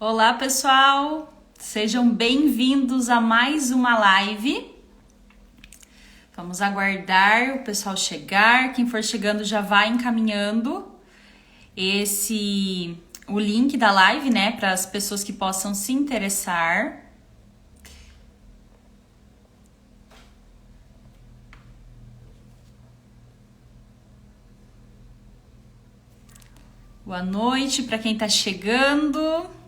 Olá, pessoal! Sejam bem-vindos a mais uma live. Vamos aguardar o pessoal chegar. Quem for chegando já vai encaminhando o link da live, né, para as pessoas que possam se interessar. Boa noite para quem está chegando.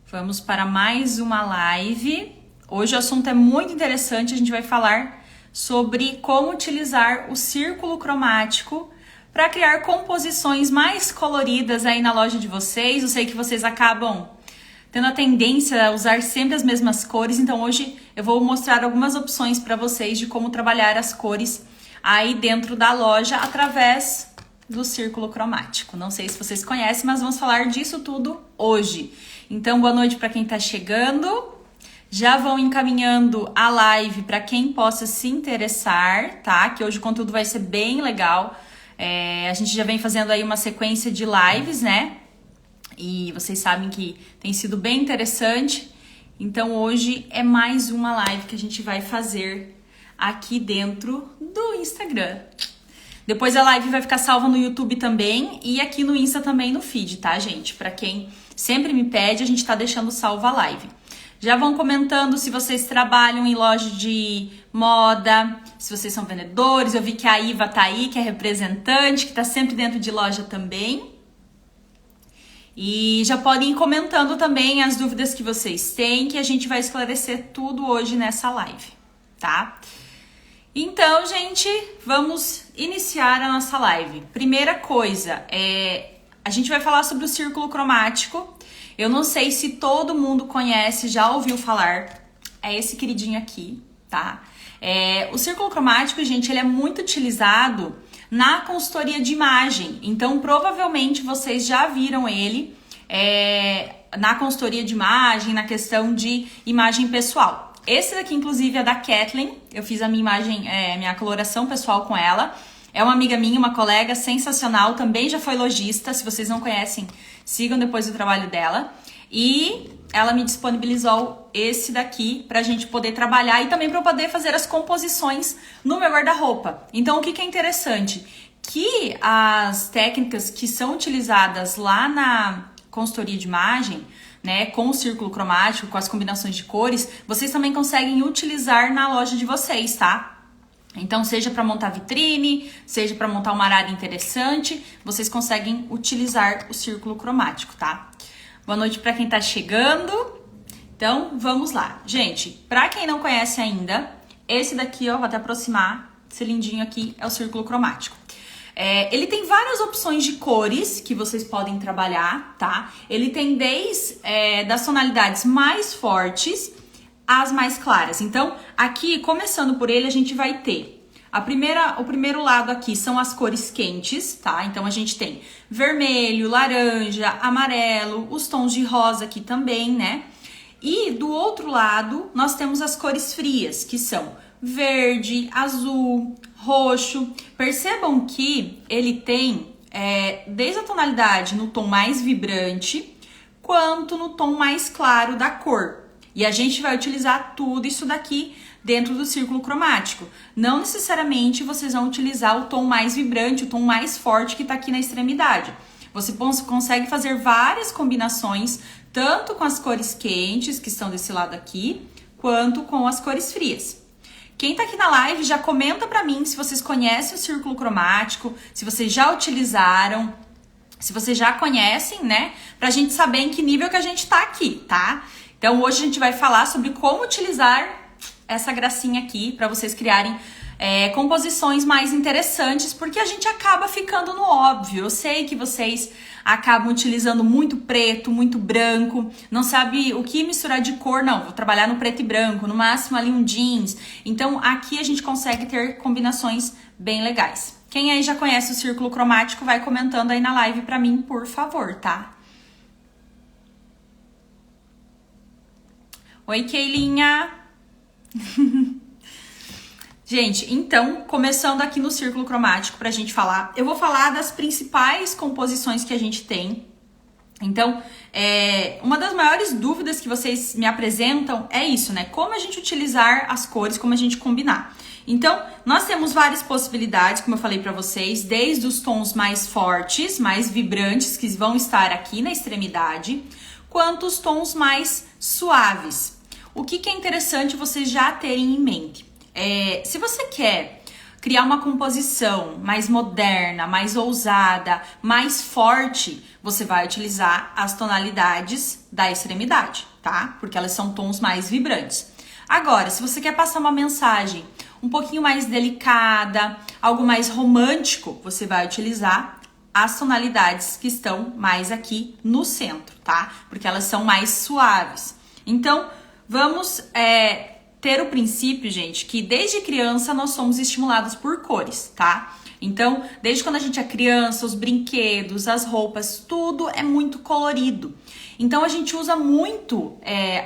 Vamos para mais uma live. Hoje o assunto é muito interessante, a gente vai falar sobre como utilizar o círculo cromático para criar composições mais coloridas aí na loja de vocês. Eu sei que vocês acabam tendo a tendência a usar sempre as mesmas cores, então hoje eu vou mostrar algumas opções para vocês de como trabalhar as cores aí dentro da loja através do círculo cromático. Não sei se vocês conhecem, mas vamos falar disso tudo hoje. Então, boa noite para quem está chegando. Já vão encaminhando a live para quem possa se interessar, tá? Que hoje o conteúdo vai ser bem legal. A gente já vem fazendo aí uma sequência de lives, né? E vocês sabem que tem sido bem interessante. Então, hoje é mais uma live que a gente vai fazer aqui dentro do Instagram. Depois a live vai ficar salva no YouTube também e aqui no Insta também no feed, tá, gente? Para quem sempre me pede, a gente tá deixando salva a live. Já vão comentando se vocês trabalham em loja de moda, se vocês são vendedores. Eu vi que a Iva tá aí, que é representante, que tá sempre dentro de loja também. E já podem ir comentando também as dúvidas que vocês têm, que a gente vai esclarecer tudo hoje nessa live, tá? Então, gente, vamos iniciar a nossa live. Primeira coisa, a gente vai falar sobre o círculo cromático. Eu não sei se todo mundo conhece, já ouviu falar. É esse queridinho aqui, tá? O círculo cromático, gente, ele é muito utilizado na consultoria de imagem. Então, provavelmente, vocês já viram ele na consultoria de imagem, na questão de imagem pessoal. Esse daqui, inclusive, é da Kathleen. Eu fiz a minha imagem, minha coloração pessoal com ela. É uma amiga minha, uma colega sensacional. Também já foi lojista. Se vocês não conhecem, sigam depois o trabalho dela. E ela me disponibilizou esse daqui pra gente poder trabalhar e também pra eu poder fazer as composições no meu guarda-roupa. Então, o que é interessante? Que as técnicas que são utilizadas lá na consultoria de imagem, né, com o círculo cromático, com as combinações de cores, vocês também conseguem utilizar na loja de vocês, tá? Então, seja para montar vitrine, seja para montar uma área interessante, vocês conseguem utilizar o círculo cromático, tá? Boa noite para quem tá chegando. Então, vamos lá. Gente, para quem não conhece ainda, esse daqui, ó, vou até aproximar, esse lindinho aqui é o círculo cromático. Ele tem várias opções de cores que vocês podem trabalhar, tá? Ele tem desde das tonalidades mais fortes às mais claras. Então, aqui, começando por ele, a gente vai ter o primeiro lado aqui são as cores quentes, tá? Então, a gente tem vermelho, laranja, amarelo, os tons de rosa aqui também, né? E do outro lado, nós temos as cores frias, que são verde, azul, roxo. Percebam que ele tem desde a tonalidade no tom mais vibrante, quanto no tom mais claro da cor. E a gente vai utilizar tudo isso daqui dentro do círculo cromático. Não necessariamente vocês vão utilizar o tom mais vibrante, o tom mais forte que tá aqui na extremidade. Você consegue fazer várias combinações, tanto com as cores quentes, que estão desse lado aqui, quanto com as cores frias. Quem tá aqui na live já comenta pra mim se vocês conhecem o círculo cromático, se vocês já utilizaram, se vocês já conhecem, né? Pra gente saber em que nível que a gente tá aqui, tá? Então hoje a gente vai falar sobre como utilizar essa gracinha aqui pra vocês criarem composições mais interessantes, porque a gente acaba ficando no óbvio. Eu sei que vocês acabam utilizando muito preto, muito branco, não sabe o que misturar de cor, não, vou trabalhar no preto e branco, no máximo ali um jeans. Então aqui a gente consegue ter combinações bem legais. Quem aí já conhece o círculo cromático, vai comentando aí na live pra mim, por favor, tá? Oi, Keilinha! Gente, então, começando aqui no círculo cromático pra gente falar, eu vou falar das principais composições que a gente tem. Então, uma das maiores dúvidas que vocês me apresentam é isso, né? Como a gente utilizar as cores, como a gente combinar. Então, nós temos várias possibilidades, como eu falei pra vocês, desde os tons mais fortes, mais vibrantes, que vão estar aqui na extremidade, quanto os tons mais suaves. O que é interessante vocês já terem em mente? Se você quer criar uma composição mais moderna, mais ousada, mais forte, você vai utilizar as tonalidades da extremidade, tá? Porque elas são tons mais vibrantes. Agora, se você quer passar uma mensagem um pouquinho mais delicada, algo mais romântico, você vai utilizar as tonalidades que estão mais aqui no centro, tá? Porque elas são mais suaves. Então, vamos ter o princípio, gente, que desde criança nós somos estimulados por cores, tá? Então, desde quando a gente é criança, os brinquedos, as roupas, tudo é muito colorido. Então, a gente usa muito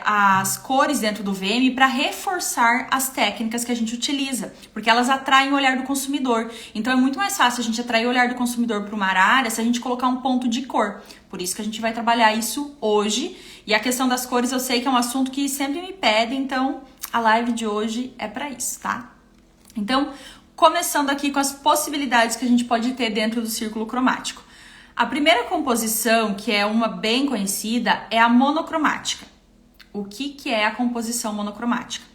as cores dentro do VM para reforçar as técnicas que a gente utiliza, porque elas atraem o olhar do consumidor. Então, é muito mais fácil a gente atrair o olhar do consumidor para uma área se a gente colocar um ponto de cor. Por isso que a gente vai trabalhar isso hoje. E a questão das cores eu sei que é um assunto que sempre me pedem, então a live de hoje é para isso, tá? Então, começando aqui com as possibilidades que a gente pode ter dentro do círculo cromático. A primeira composição, que é uma bem conhecida, é a monocromática. O que é a composição monocromática?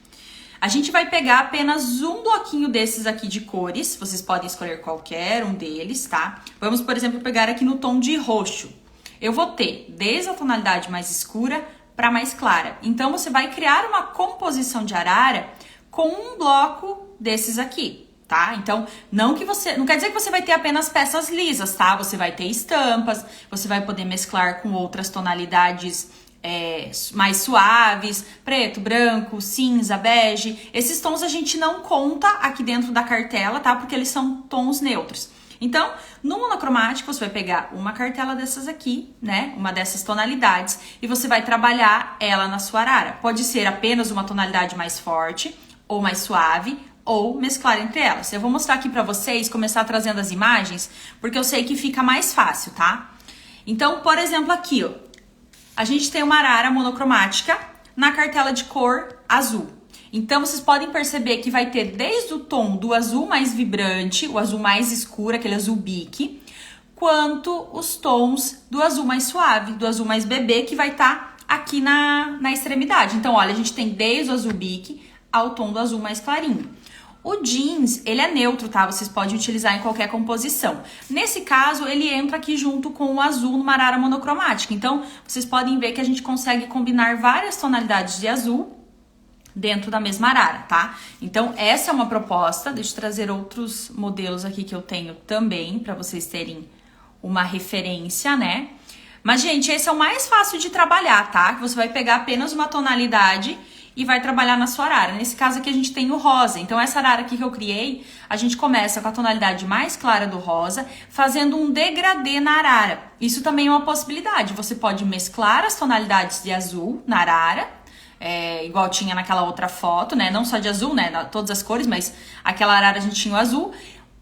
A gente vai pegar apenas um bloquinho desses aqui de cores, vocês podem escolher qualquer um deles, tá? Vamos, por exemplo, pegar aqui no tom de roxo. Eu vou ter desde a tonalidade mais escura para mais clara. Então, você vai criar uma composição de arara com um bloco desses aqui, tá? Então, não quer dizer que você vai ter apenas peças lisas, tá? Você vai ter estampas, você vai poder mesclar com outras tonalidades mais suaves, preto, branco, cinza, bege. Esses tons a gente não conta aqui dentro da cartela, tá? Porque eles são tons neutros. Então, no monocromático, você vai pegar uma cartela dessas aqui, né? Uma dessas tonalidades, e você vai trabalhar ela na sua arara. Pode ser apenas uma tonalidade mais forte, ou mais suave, ou mesclar entre elas. Eu vou mostrar aqui pra vocês, começar trazendo as imagens, porque eu sei que fica mais fácil, tá? Então, por exemplo, aqui, ó, a gente tem uma arara monocromática na cartela de cor azul. Então, vocês podem perceber que vai ter desde o tom do azul mais vibrante, o azul mais escuro, aquele azul bique, quanto os tons do azul mais suave, do azul mais bebê, que vai estar aqui na extremidade. Então, olha, a gente tem desde o azul bique ao tom do azul mais clarinho. O jeans, ele é neutro, tá? Vocês podem utilizar em qualquer composição. Nesse caso, ele entra aqui junto com o azul numa arara monocromática. Então, vocês podem ver que a gente consegue combinar várias tonalidades de azul dentro da mesma arara, tá? Então, essa é uma proposta. Deixa eu trazer outros modelos aqui que eu tenho também, para vocês terem uma referência, né? Mas, gente, esse é o mais fácil de trabalhar, tá? Que você vai pegar apenas uma tonalidade e vai trabalhar na sua arara. Nesse caso aqui a gente tem o rosa. Então, essa arara aqui que eu criei, a gente começa com a tonalidade mais clara do rosa, fazendo um degradê na arara. Isso também é uma possibilidade. Você pode mesclar as tonalidades de azul na arara, igual tinha naquela outra foto, né? Não só de azul, né? Todas as cores, mas aquela arara a gente tinha o azul.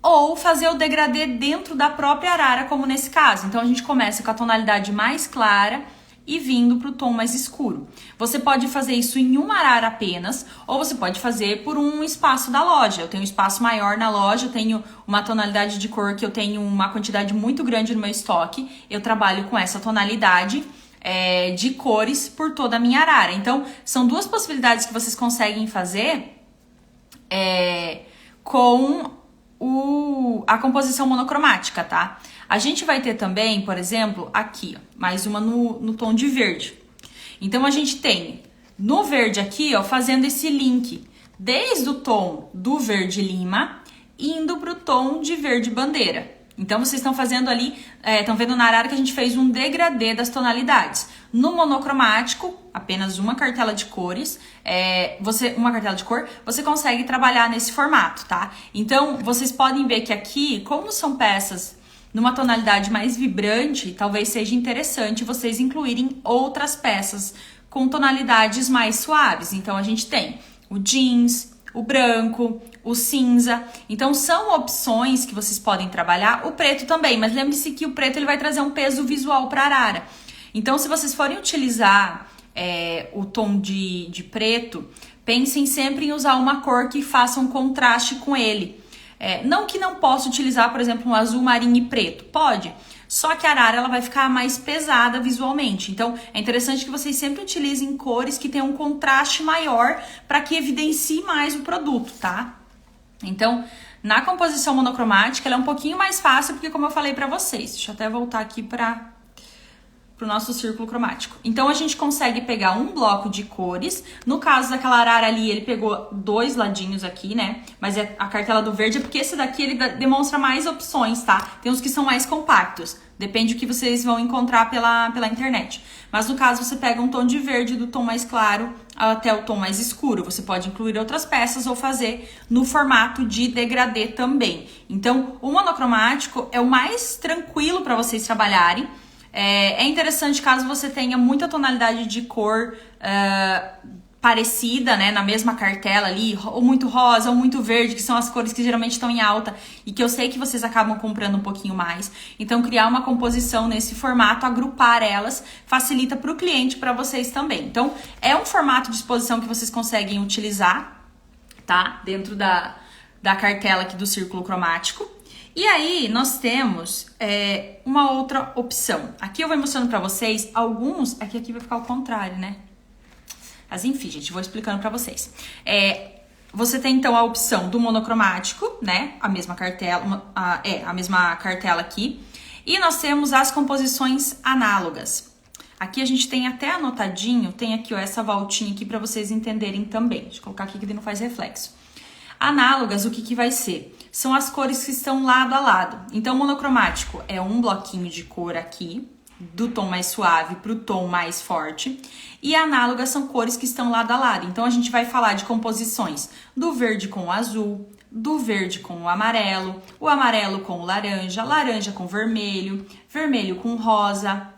Ou fazer o degradê dentro da própria arara, como nesse caso. Então, a gente começa com a tonalidade mais clara e vindo para o tom mais escuro. Você pode fazer isso em uma arara apenas, ou você pode fazer por um espaço da loja. Eu tenho um espaço maior na loja, eu tenho uma tonalidade de cor que eu tenho uma quantidade muito grande no meu estoque. Eu trabalho com essa tonalidade de cores por toda a minha arara. Então, são duas possibilidades que vocês conseguem fazer com a composição monocromática, tá? A gente vai ter também, por exemplo, aqui, ó, mais uma no tom de verde. Então, a gente tem no verde aqui, ó, fazendo esse link desde o tom do verde lima, indo pro tom de verde bandeira. Então, vocês estão fazendo ali, estão vendo na arara que a gente fez um degradê das tonalidades. No monocromático, apenas uma cartela de cores, uma cartela de cor, você consegue trabalhar nesse formato, tá? Então, vocês podem ver que aqui, como são peças numa tonalidade mais vibrante, talvez seja interessante vocês incluírem outras peças com tonalidades mais suaves. Então, a gente tem o jeans, o branco, o cinza. Então são opções que vocês podem trabalhar, o preto também, mas lembre-se que o preto ele vai trazer um peso visual para a arara. Então se vocês forem utilizar o tom de preto, pensem sempre em usar uma cor que faça um contraste com ele. Não que não possa utilizar, por exemplo, um azul marinho e preto, pode. Só que a arara ela vai ficar mais pesada visualmente. Então, é interessante que vocês sempre utilizem cores que tenham um contraste maior para que evidencie mais o produto, tá? Então, na composição monocromática, ela é um pouquinho mais fácil, porque como eu falei para vocês, deixa eu até voltar aqui para o nosso círculo cromático. Então, a gente consegue pegar um bloco de cores. No caso daquela arara ali, ele pegou 2 ladinhos aqui, né? Mas a cartela do verde é porque esse daqui, ele demonstra mais opções, tá? Tem uns que são mais compactos. Depende do que vocês vão encontrar pela internet. Mas no caso, você pega um tom de verde do tom mais claro até o tom mais escuro. Você pode incluir outras peças ou fazer no formato de degradê também. Então, o monocromático é o mais tranquilo para vocês trabalharem. É interessante caso você tenha muita tonalidade de cor parecida, né, na mesma cartela ali, ou muito rosa, ou muito verde, que são as cores que geralmente estão em alta e que eu sei que vocês acabam comprando um pouquinho mais. Então, criar uma composição nesse formato, agrupar elas, facilita para o cliente, para vocês também. Então, é um formato de exposição que vocês conseguem utilizar, tá? Dentro da cartela aqui do círculo cromático. E aí, nós temos uma outra opção. Aqui eu vou mostrando pra vocês alguns... Aqui vai ficar ao contrário, né? Mas enfim, gente, vou explicando pra vocês. Você tem, então, a opção do monocromático, né? A mesma cartela, a mesma cartela aqui. E nós temos as composições análogas. Aqui a gente tem até anotadinho, tem aqui, ó, essa voltinha aqui pra vocês entenderem também. Deixa eu colocar aqui que ele não faz reflexo. Análogas, o que vai ser? São as cores que estão lado a lado. Então, monocromático é um bloquinho de cor aqui, do tom mais suave para o tom mais forte. E análogas são cores que estão lado a lado. Então, a gente vai falar de composições do verde com o azul, do verde com o amarelo com o laranja, laranja com vermelho, vermelho com rosa.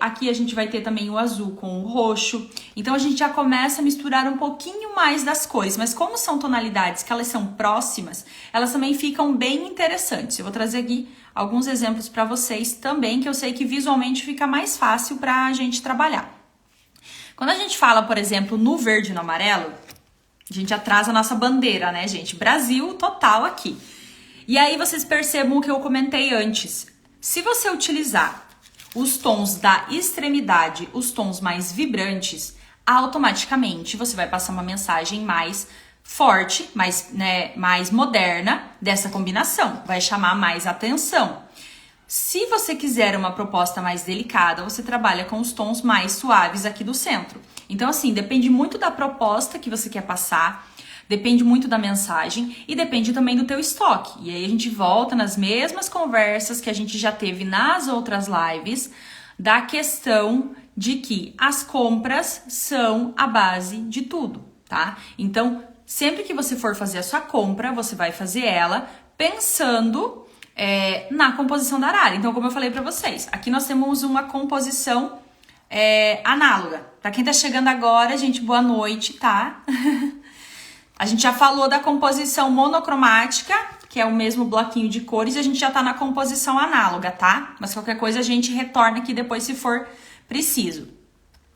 Aqui a gente vai ter também o azul com o roxo. Então, a gente já começa a misturar um pouquinho mais das cores. Mas como são tonalidades que elas são próximas, elas também ficam bem interessantes. Eu vou trazer aqui alguns exemplos para vocês também, que eu sei que visualmente fica mais fácil para a gente trabalhar. Quando a gente fala, por exemplo, no verde e no amarelo, a gente atrasa a nossa bandeira, né, gente? Brasil total aqui. E aí vocês percebam o que eu comentei antes. Se você utilizar os tons da extremidade, os tons mais vibrantes, automaticamente você vai passar uma mensagem mais forte, mais moderna dessa combinação. Vai chamar mais atenção. Se você quiser uma proposta mais delicada, você trabalha com os tons mais suaves aqui do centro. Então, assim, depende muito da proposta que você quer passar, depende muito da mensagem e depende também do teu estoque. E aí a gente volta nas mesmas conversas que a gente já teve nas outras lives, da questão de que as compras são a base de tudo, tá? Então, sempre que você for fazer a sua compra, você vai fazer ela pensando na composição da arara. Então, como eu falei pra vocês, aqui nós temos uma composição análoga. Pra quem tá chegando agora, gente, boa noite, tá? A gente já falou da composição monocromática, que é o mesmo bloquinho de cores, e a gente já tá na composição análoga, tá? Mas qualquer coisa a gente retorna aqui depois se for preciso.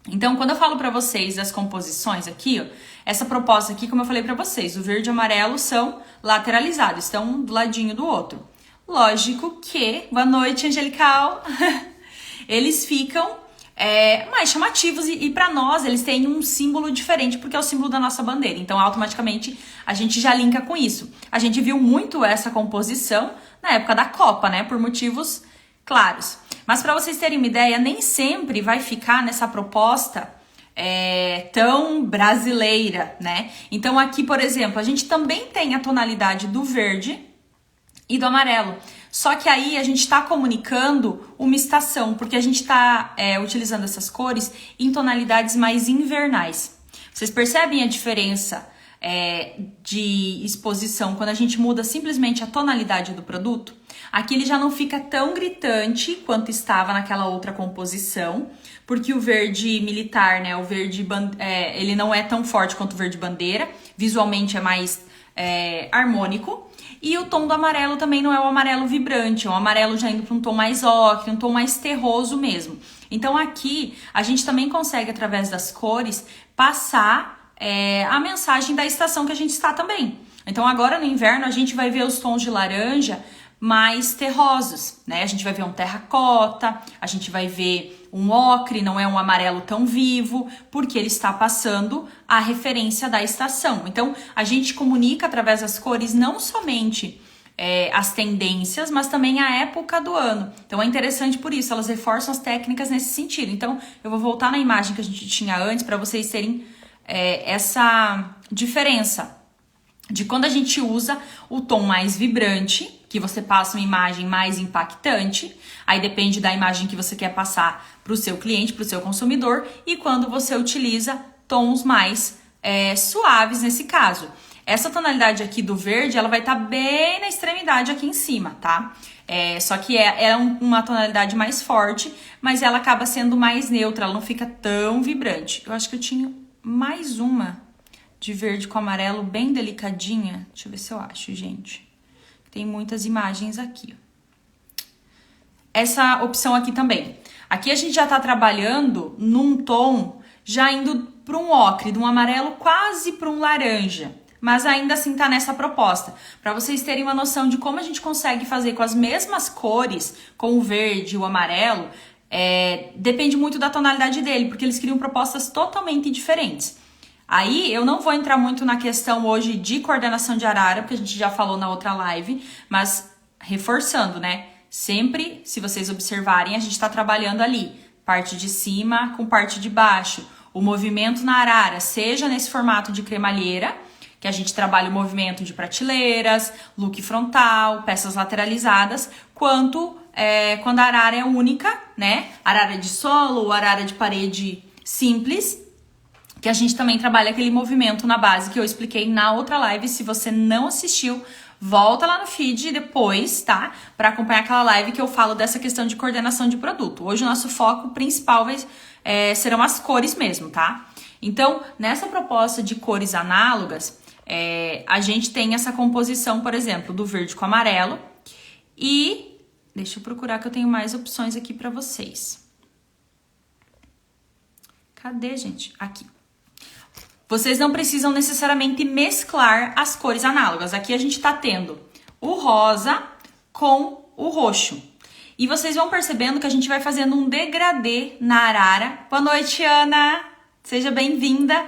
Então, quando eu falo pra vocês das composições aqui, ó, essa proposta aqui, como eu falei pra vocês, o verde e o amarelo são lateralizados, estão um do ladinho do outro. Lógico que, boa noite, Angelical, eles ficam mais chamativos e para nós eles têm um símbolo diferente, porque é o símbolo da nossa bandeira. Então, automaticamente, a gente já linka com isso. A gente viu muito essa composição na época da Copa, né? Por motivos claros. Mas para vocês terem uma ideia, nem sempre vai ficar nessa proposta tão brasileira, né? Então, aqui, por exemplo, a gente também tem a tonalidade do verde e do amarelo. Só que aí a gente está comunicando uma estação, porque a gente está utilizando essas cores em tonalidades mais invernais. Vocês percebem a diferença de exposição quando a gente muda simplesmente a tonalidade do produto? Aqui ele já não fica tão gritante quanto estava naquela outra composição, porque o verde militar, né, o verde ele não é tão forte quanto o verde bandeira, visualmente é mais harmônico. E o tom do amarelo também não é o amarelo vibrante, é um amarelo já indo para um tom mais ocre, um tom mais terroso mesmo. Então aqui a gente também consegue, através das cores, passar a mensagem da estação que a gente está também. Então agora no inverno a gente vai ver os tons de laranja mais terrosos, né? A gente vai ver um terracota, a gente vai ver um ocre, não é um amarelo tão vivo, porque ele está passando a referência da estação. Então a gente comunica através das cores não somente as tendências, mas também a época do ano. Então é interessante por isso, elas reforçam as técnicas nesse sentido. Então eu vou voltar na imagem que a gente tinha antes para vocês terem essa diferença de quando a gente usa o tom mais vibrante, que você passa uma imagem mais impactante, aí depende da imagem que você quer passar para o seu cliente, para o seu consumidor, e quando você utiliza tons mais suaves nesse caso. Essa tonalidade aqui do verde, ela vai estar bem na extremidade aqui em cima, tá? Só que é uma tonalidade mais forte, mas ela acaba sendo mais neutra, ela não fica tão vibrante. Eu acho que eu tinha mais uma de verde com amarelo bem delicadinha. Deixa eu ver se eu acho, gente. Tem muitas imagens aqui. Essa opção aqui também. Aqui a gente já tá trabalhando num tom já indo para um ocre, de um amarelo quase para um laranja. Mas ainda assim tá nessa proposta. Para vocês terem uma noção de como a gente consegue fazer com as mesmas cores, com o verde e o amarelo, depende muito da tonalidade dele, porque eles criam propostas totalmente diferentes. Aí eu não vou entrar muito na questão hoje de coordenação de arara, porque a gente já falou na outra live, mas reforçando, né? Sempre, se vocês observarem, a gente está trabalhando ali, parte de cima com parte de baixo. O movimento na arara, seja nesse formato de cremalheira, que a gente trabalha o movimento de prateleiras, look frontal, peças lateralizadas, quanto quando a arara é única, né? Arara de solo ou arara de parede simples, que a gente também trabalha aquele movimento na base que eu expliquei na outra live. Se você não assistiu, volta lá no feed depois, tá? Para acompanhar aquela live que eu falo dessa questão de coordenação de produto. Hoje o nosso foco principal serão as cores mesmo, tá? Então, nessa proposta de cores análogas, a gente tem essa composição, por exemplo, do verde com amarelo. E deixa eu procurar que eu tenho mais opções aqui para vocês. Cadê, gente? Aqui. Vocês não precisam necessariamente mesclar as cores análogas. Aqui a gente tá tendo o rosa com o roxo. E vocês vão percebendo que a gente vai fazendo um degradê na arara. Boa noite, Ana! Seja bem-vinda!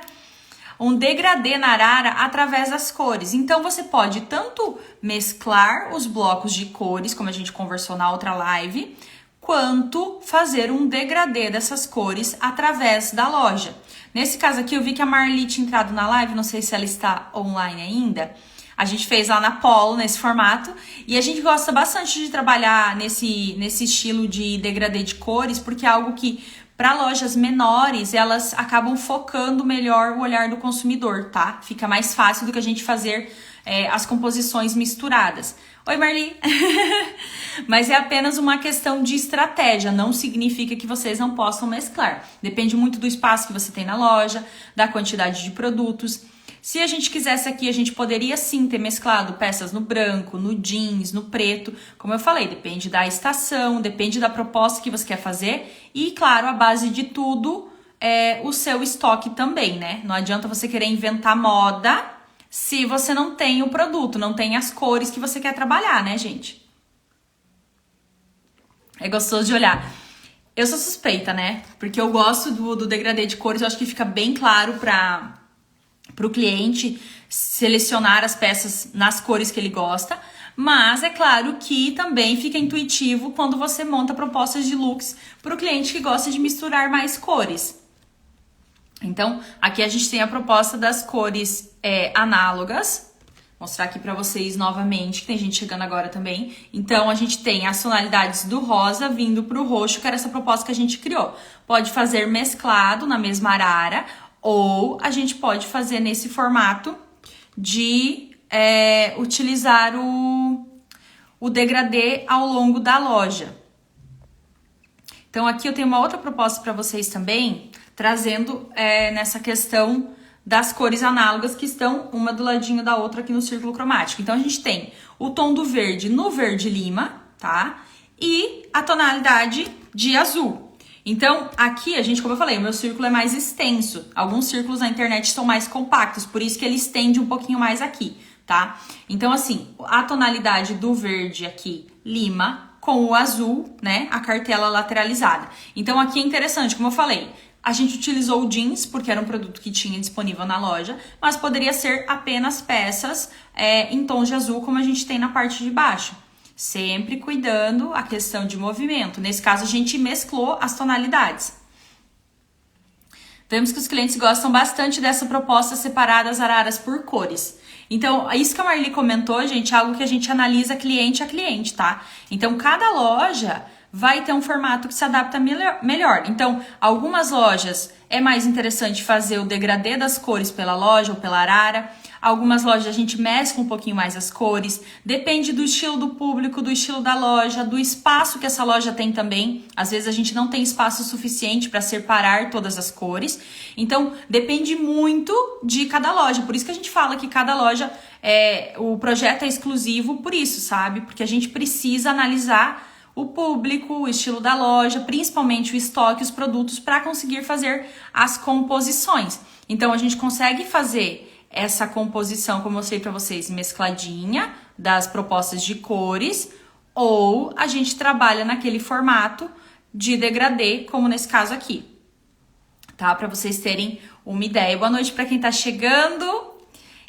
Um degradê na arara através das cores. Então, você pode tanto mesclar os blocos de cores, como a gente conversou na outra live, quanto fazer um degradê dessas cores através da loja. Nesse caso aqui, eu vi que a Marli tinha entrado na live, não sei se ela está online ainda. A gente fez lá na Polo, nesse formato, e a gente gosta bastante de trabalhar nesse estilo de degradê de cores, porque é algo que, para lojas menores, elas acabam focando melhor o olhar do consumidor, tá? Fica mais fácil do que a gente fazer as composições misturadas. Oi, Marli! Mas é apenas uma questão de estratégia, não significa que vocês não possam mesclar. Depende muito do espaço que você tem na loja, da quantidade de produtos. Se a gente quisesse aqui, a gente poderia sim ter mesclado peças no branco, no jeans, no preto. Como eu falei, depende da estação, depende da proposta que você quer fazer. E, claro, a base de tudo é o seu estoque também, né? Não adianta você querer inventar moda se você não tem o produto, não tem as cores que você quer trabalhar, né, gente? É gostoso de olhar. Eu sou suspeita, né? Porque eu gosto do degradê de cores, eu acho que fica bem claro para o cliente selecionar as peças nas cores que ele gosta, mas é claro que também fica intuitivo quando você monta propostas de looks para o cliente que gosta de misturar mais cores. Então, aqui a gente tem a proposta das cores análogas. Vou mostrar aqui para vocês novamente, que tem gente chegando agora também. Então, a gente tem as tonalidades do rosa vindo para o roxo, que era essa proposta que a gente criou. Pode fazer mesclado na mesma arara, ou a gente pode fazer nesse formato de utilizar o degradê ao longo da loja. Então, aqui eu tenho uma outra proposta para vocês também, trazendo nessa questão das cores análogas que estão uma do ladinho da outra aqui no círculo cromático. Então, a gente tem o tom do verde no verde lima, tá? E a tonalidade de azul. Então, aqui a gente, como eu falei, o meu círculo é mais extenso. Alguns círculos na internet são mais compactos, por isso que ele estende um pouquinho mais aqui, tá? Então, assim, a tonalidade do verde aqui, lima, com o azul, né, a cartela lateralizada. Então, aqui é interessante, como eu falei, a gente utilizou o jeans, porque era um produto que tinha disponível na loja, mas poderia ser apenas peças em tons de azul, como a gente tem na parte de baixo. Sempre cuidando a questão de movimento. Nesse caso, a gente mesclou as tonalidades. Vemos que os clientes gostam bastante dessa proposta separada as araras por cores. Então, isso que a Marli comentou, gente, é algo que a gente analisa cliente a cliente, tá? Então, cada loja vai ter um formato que se adapta melhor. Então, algumas lojas é mais interessante fazer o degradê das cores pela loja ou pela arara. Algumas lojas a gente mescla um pouquinho mais as cores, depende do estilo do público, do estilo da loja, do espaço que essa loja tem também. Às vezes a gente não tem espaço suficiente para separar todas as cores. Então, depende muito de cada loja. Por isso que a gente fala que cada loja, o projeto é exclusivo por isso, sabe? Porque a gente precisa analisar o público, o estilo da loja, principalmente o estoque, os produtos, para conseguir fazer as composições. Então, a gente consegue fazer essa composição, como eu mostrei para vocês, mescladinha das propostas de cores, ou a gente trabalha naquele formato de degradê, como nesse caso aqui, tá? Para vocês terem uma ideia. Boa noite para quem tá chegando.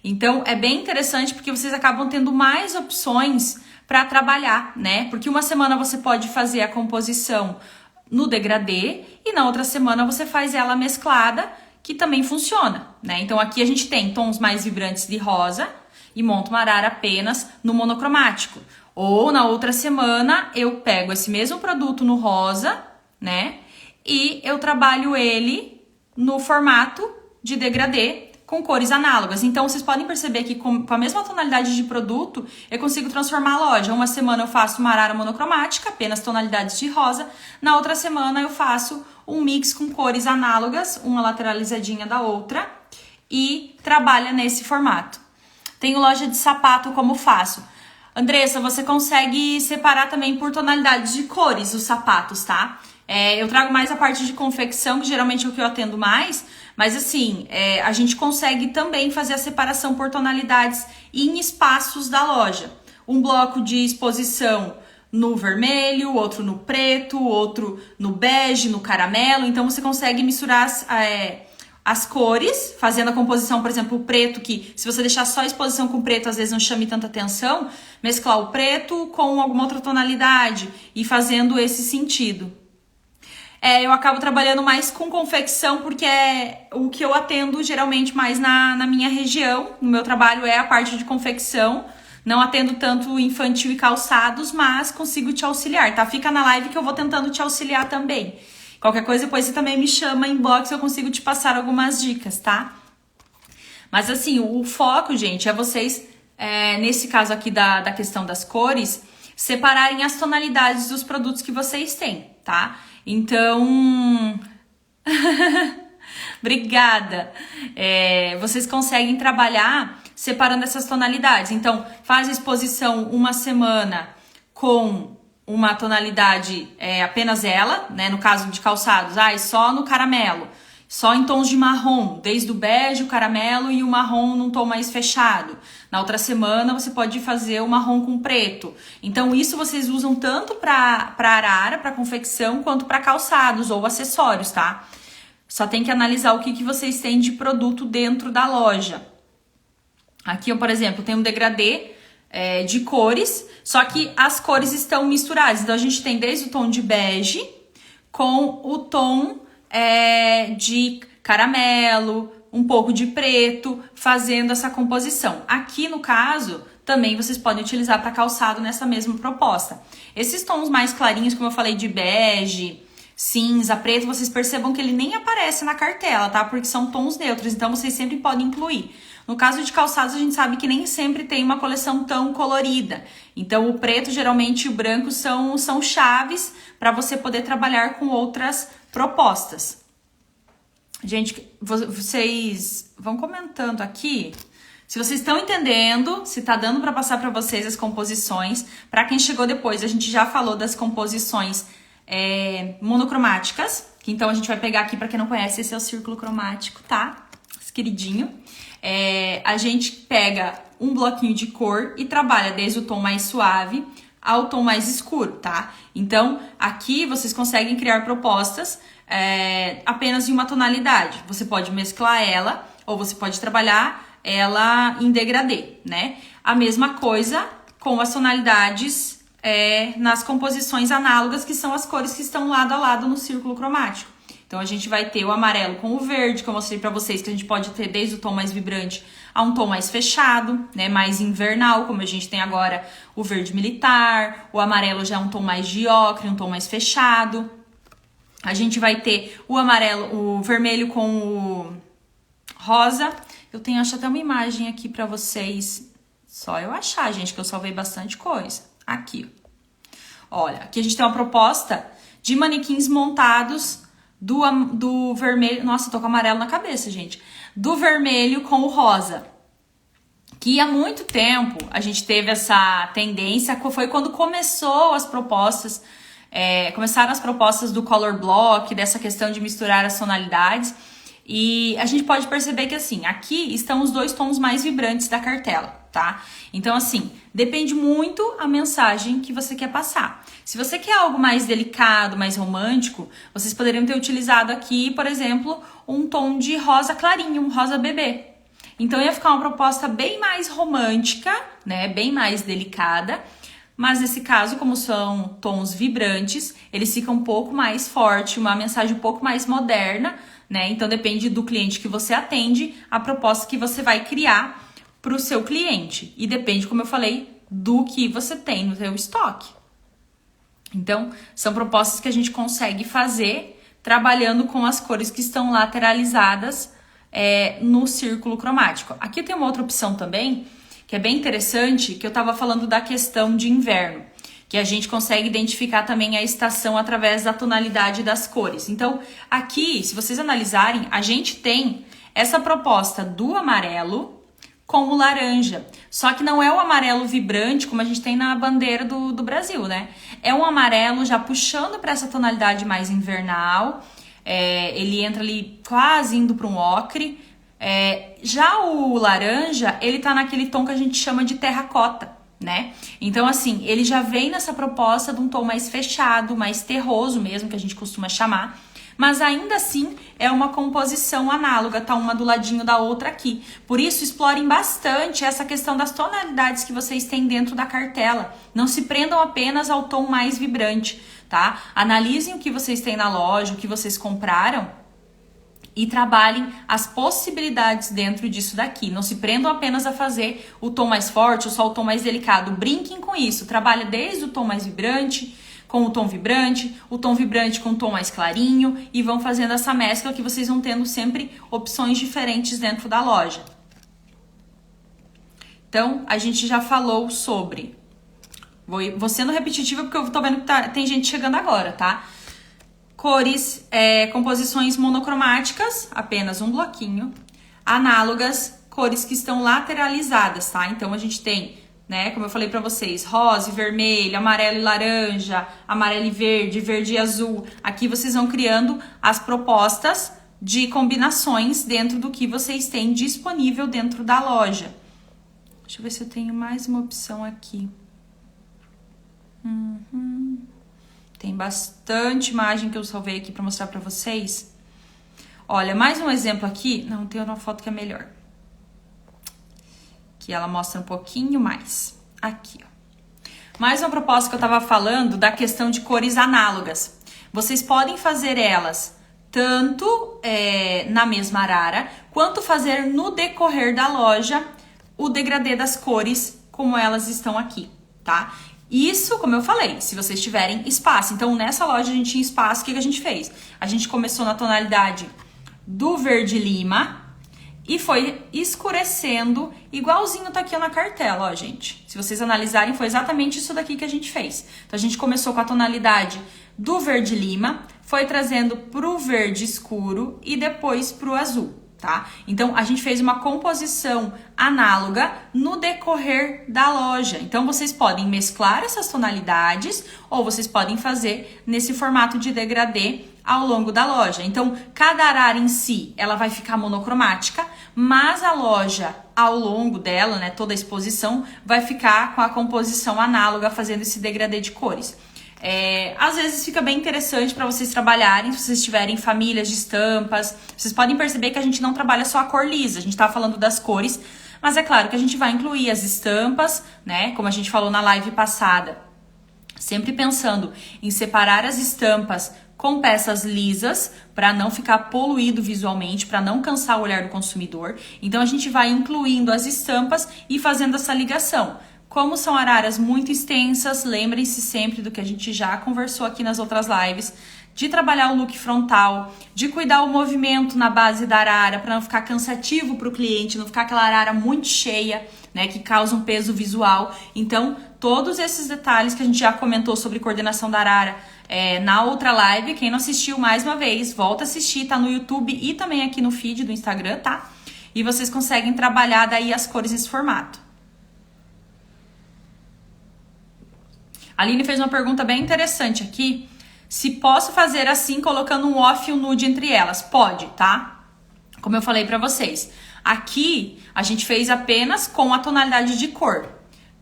Então, é bem interessante porque vocês acabam tendo mais opções para trabalhar, né? Porque uma semana você pode fazer a composição no degradê e na outra semana você faz ela mesclada, que também funciona, né? Então aqui a gente tem tons mais vibrantes de rosa e monto uma arara apenas no monocromático. Ou na outra semana eu pego esse mesmo produto no rosa, né? E eu trabalho ele no formato de degradê com cores análogas. Então vocês podem perceber que com a mesma tonalidade de produto eu consigo transformar a loja. Uma semana eu faço uma arara monocromática, apenas tonalidades de rosa. Na outra semana eu faço um mix com cores análogas, uma lateralizadinha da outra, e trabalha nesse formato. Tenho loja de sapato, como faço? Andressa, você consegue separar também por tonalidades de cores os sapatos, tá? Eu trago mais a parte de confecção, que geralmente é o que eu atendo mais, mas assim, a gente consegue também fazer a separação por tonalidades em espaços da loja. Um bloco de exposição no vermelho, outro no preto, outro no bege, no caramelo. Então você consegue misturar as cores, fazendo a composição, por exemplo, o preto, que se você deixar só a exposição com preto, às vezes não chame tanta atenção, mesclar o preto com alguma outra tonalidade e fazendo esse sentido. Eu acabo trabalhando mais com confecção, porque é o que eu atendo geralmente mais na minha região. No meu trabalho é a parte de confecção. Não atendo tanto infantil e calçados, mas consigo te auxiliar, tá? Fica na live que eu vou tentando te auxiliar também. Qualquer coisa, depois você também me chama em inbox, eu consigo te passar algumas dicas, tá? Mas assim, o foco, gente, é vocês, nesse caso aqui da questão das cores, separarem as tonalidades dos produtos que vocês têm, tá? Então... Obrigada! Vocês conseguem trabalhar separando essas tonalidades. Então, faz a exposição uma semana com uma tonalidade apenas ela, né? No caso de calçados, só no caramelo, só em tons de marrom, desde o bege, o caramelo e o marrom num tom mais fechado. Na outra semana, você pode fazer o marrom com preto. Então, isso vocês usam tanto para arara, para confecção, quanto para calçados ou acessórios, tá? Só tem que analisar o que vocês têm de produto dentro da loja. Aqui, eu, por exemplo, tenho um degradê de cores, só que as cores estão misturadas. Então, a gente tem desde o tom de bege com o tom de caramelo, um pouco de preto, fazendo essa composição. Aqui, no caso, também vocês podem utilizar para calçado nessa mesma proposta. Esses tons mais clarinhos, como eu falei, de bege, cinza, preto, vocês percebam que ele nem aparece na cartela, tá? Porque são tons neutros, então vocês sempre podem incluir. No caso de calçados, a gente sabe que nem sempre tem uma coleção tão colorida. Então, o preto, geralmente, e o branco são chaves para você poder trabalhar com outras propostas. Gente, vocês vão comentando aqui se vocês estão entendendo, se tá dando para passar para vocês as composições. Para quem chegou depois, a gente já falou das composições monocromáticas, que então a gente vai pegar aqui, para quem não conhece, esse é o círculo cromático, tá? Esse queridinho. A gente pega um bloquinho de cor e trabalha desde o tom mais suave ao tom mais escuro, tá? Então, aqui vocês conseguem criar propostas apenas em uma tonalidade. Você pode mesclar ela, ou você pode trabalhar ela em degradê, né? A mesma coisa com as tonalidades nas composições análogas, que são as cores que estão lado a lado no círculo cromático. Então, a gente vai ter o amarelo com o verde, que eu mostrei pra vocês, que a gente pode ter desde o tom mais vibrante a um tom mais fechado, né? Mais invernal, como a gente tem agora o verde militar, o amarelo já é um tom mais de ocre, um tom mais fechado. A gente vai ter o vermelho com o rosa. Eu tenho, acho, até uma imagem aqui pra vocês. Só eu achar, gente, que eu salvei bastante coisa. Aqui. Olha, aqui a gente tem uma proposta de manequins montados do vermelho. Nossa, tô com amarelo na cabeça, gente. Do vermelho com o rosa. Que há muito tempo a gente teve essa tendência. Foi quando começou as propostas. Começaram as propostas do color block, dessa questão de misturar as tonalidades. E a gente pode perceber que, assim, aqui estão os dois tons mais vibrantes da cartela, tá? Então, assim, depende muito a mensagem que você quer passar. Se você quer algo mais delicado, mais romântico, vocês poderiam ter utilizado aqui, por exemplo, um tom de rosa clarinho, um rosa bebê. Então, ia ficar uma proposta bem mais romântica, né? Bem mais delicada. Mas nesse caso, como são tons vibrantes, eles ficam um pouco mais forte, uma mensagem um pouco mais moderna, né? Então depende do cliente que você atende, a proposta que você vai criar para o seu cliente. E depende, como eu falei, do que você tem no seu estoque. Então, são propostas que a gente consegue fazer trabalhando com as cores que estão lateralizadas no círculo cromático. Aqui tem uma outra opção também, que é bem interessante, que eu estava falando da questão de inverno, que a gente consegue identificar também a estação através da tonalidade das cores. Então, aqui, se vocês analisarem, a gente tem essa proposta do amarelo com o laranja. Só que não é o amarelo vibrante, como a gente tem na bandeira do Brasil, né? É um amarelo já puxando para essa tonalidade mais invernal. Ele entra ali quase indo para um ocre. Já o laranja, ele tá naquele tom que a gente chama de terracota, né? Então, assim, ele já vem nessa proposta de um tom mais fechado, mais terroso mesmo, que a gente costuma chamar. Mas ainda assim, é uma composição análoga, tá uma do ladinho da outra aqui. Por isso, explorem bastante essa questão das tonalidades que vocês têm dentro da cartela. Não se prendam apenas ao tom mais vibrante, tá? Analisem o que vocês têm na loja, o que vocês compraram, e trabalhem as possibilidades dentro disso daqui. Não se prendam apenas a fazer o tom mais forte ou só o tom mais delicado. Brinquem com isso. Trabalha desde o tom mais vibrante com o tom vibrante com o tom mais clarinho, e vão fazendo essa mescla que vocês vão tendo sempre opções diferentes dentro da loja. Então, a gente já falou sobre... Vou sendo repetitiva porque eu tô vendo que tem gente chegando agora, tá? Cores, composições monocromáticas, apenas um bloquinho. Análogas, cores que estão lateralizadas, tá? Então, a gente tem, né, como eu falei pra vocês, rosa e vermelho, amarelo e laranja, amarelo e verde, verde e azul. Aqui vocês vão criando as propostas de combinações dentro do que vocês têm disponível dentro da loja. Deixa eu ver se eu tenho mais uma opção aqui. Tem bastante imagem que eu salvei aqui para mostrar para vocês. Olha, mais um exemplo aqui. Não, tem uma foto que é melhor. Que ela mostra um pouquinho mais. Aqui, ó. Mais uma proposta que eu tava falando da questão de cores análogas. Vocês podem fazer elas tanto na mesma arara, quanto fazer no decorrer da loja o degradê das cores como elas estão aqui, tá? Isso, como eu falei, se vocês tiverem espaço. Então, nessa loja a gente tinha espaço, o que a gente fez? A gente começou na tonalidade do verde lima e foi escurecendo, igualzinho tá aqui na cartela, ó, gente. Se vocês analisarem, foi exatamente isso daqui que a gente fez. Então, a gente começou com a tonalidade do verde lima, foi trazendo pro verde escuro e depois pro azul, tá? Então, a gente fez uma composição análoga no decorrer da loja. Então, vocês podem mesclar essas tonalidades ou vocês podem fazer nesse formato de degradê ao longo da loja. Então, cada arara em si, ela vai ficar monocromática, mas a loja, ao longo dela, né, toda a exposição, vai ficar com a composição análoga, fazendo esse degradê de cores. Às vezes fica bem interessante para vocês trabalharem, se vocês tiverem famílias de estampas. Vocês podem perceber que a gente não trabalha só a cor lisa, a gente tá falando das cores, mas é claro que a gente vai incluir as estampas, né, como a gente falou na live passada, sempre pensando em separar as estampas com peças lisas, para não ficar poluído visualmente, para não cansar o olhar do consumidor. Então, a gente vai incluindo as estampas e fazendo essa ligação. Como são araras muito extensas, lembrem-se sempre do que a gente já conversou aqui nas outras lives, de trabalhar o look frontal, de cuidar o movimento na base da arara, para não ficar cansativo para o cliente, não ficar aquela arara muito cheia, né, que causa um peso visual. Então, todos esses detalhes que a gente já comentou sobre coordenação da arara, na outra live, quem não assistiu, mais uma vez, volta a assistir, tá no YouTube e também aqui no feed do Instagram, tá? E vocês conseguem trabalhar daí as cores nesse formato. A Aline fez uma pergunta bem interessante aqui. Se posso fazer assim, colocando um off e um nude entre elas? Pode, tá? Como eu falei pra vocês. Aqui, a gente fez apenas com a tonalidade de cor.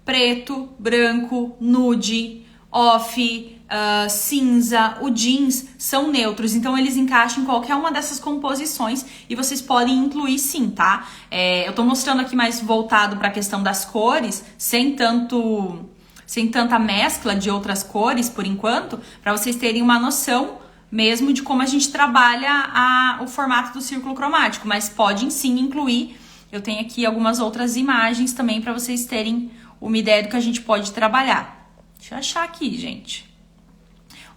Preto, branco, nude, off, cinza, o jeans são neutros, então eles encaixam em qualquer uma dessas composições e vocês podem incluir sim, tá? Eu tô mostrando aqui mais voltado para a questão das cores, sem tanta mescla de outras cores por enquanto, para vocês terem uma noção mesmo de como a gente trabalha o formato do círculo cromático, mas podem sim incluir. Eu tenho aqui algumas outras imagens também para vocês terem uma ideia do que a gente pode trabalhar. Deixa eu achar aqui, gente.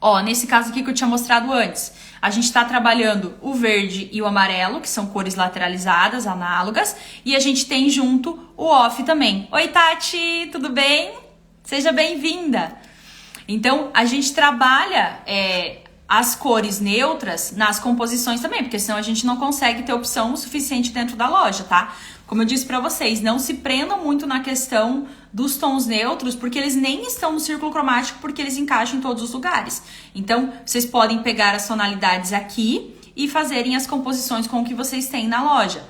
Ó, nesse caso aqui que eu tinha mostrado antes, a gente tá trabalhando o verde e o amarelo, que são cores lateralizadas, análogas, e a gente tem junto o off também. Oi, Tati, tudo bem? Seja bem-vinda! Então, a gente trabalha as cores neutras nas composições também, porque senão a gente não consegue ter opção suficiente dentro da loja, tá? Como eu disse pra vocês, não se prendam muito na questão dos tons neutros, porque eles nem estão no círculo cromático, porque eles encaixam em todos os lugares. Então, vocês podem pegar as tonalidades aqui e fazerem as composições com o que vocês têm na loja.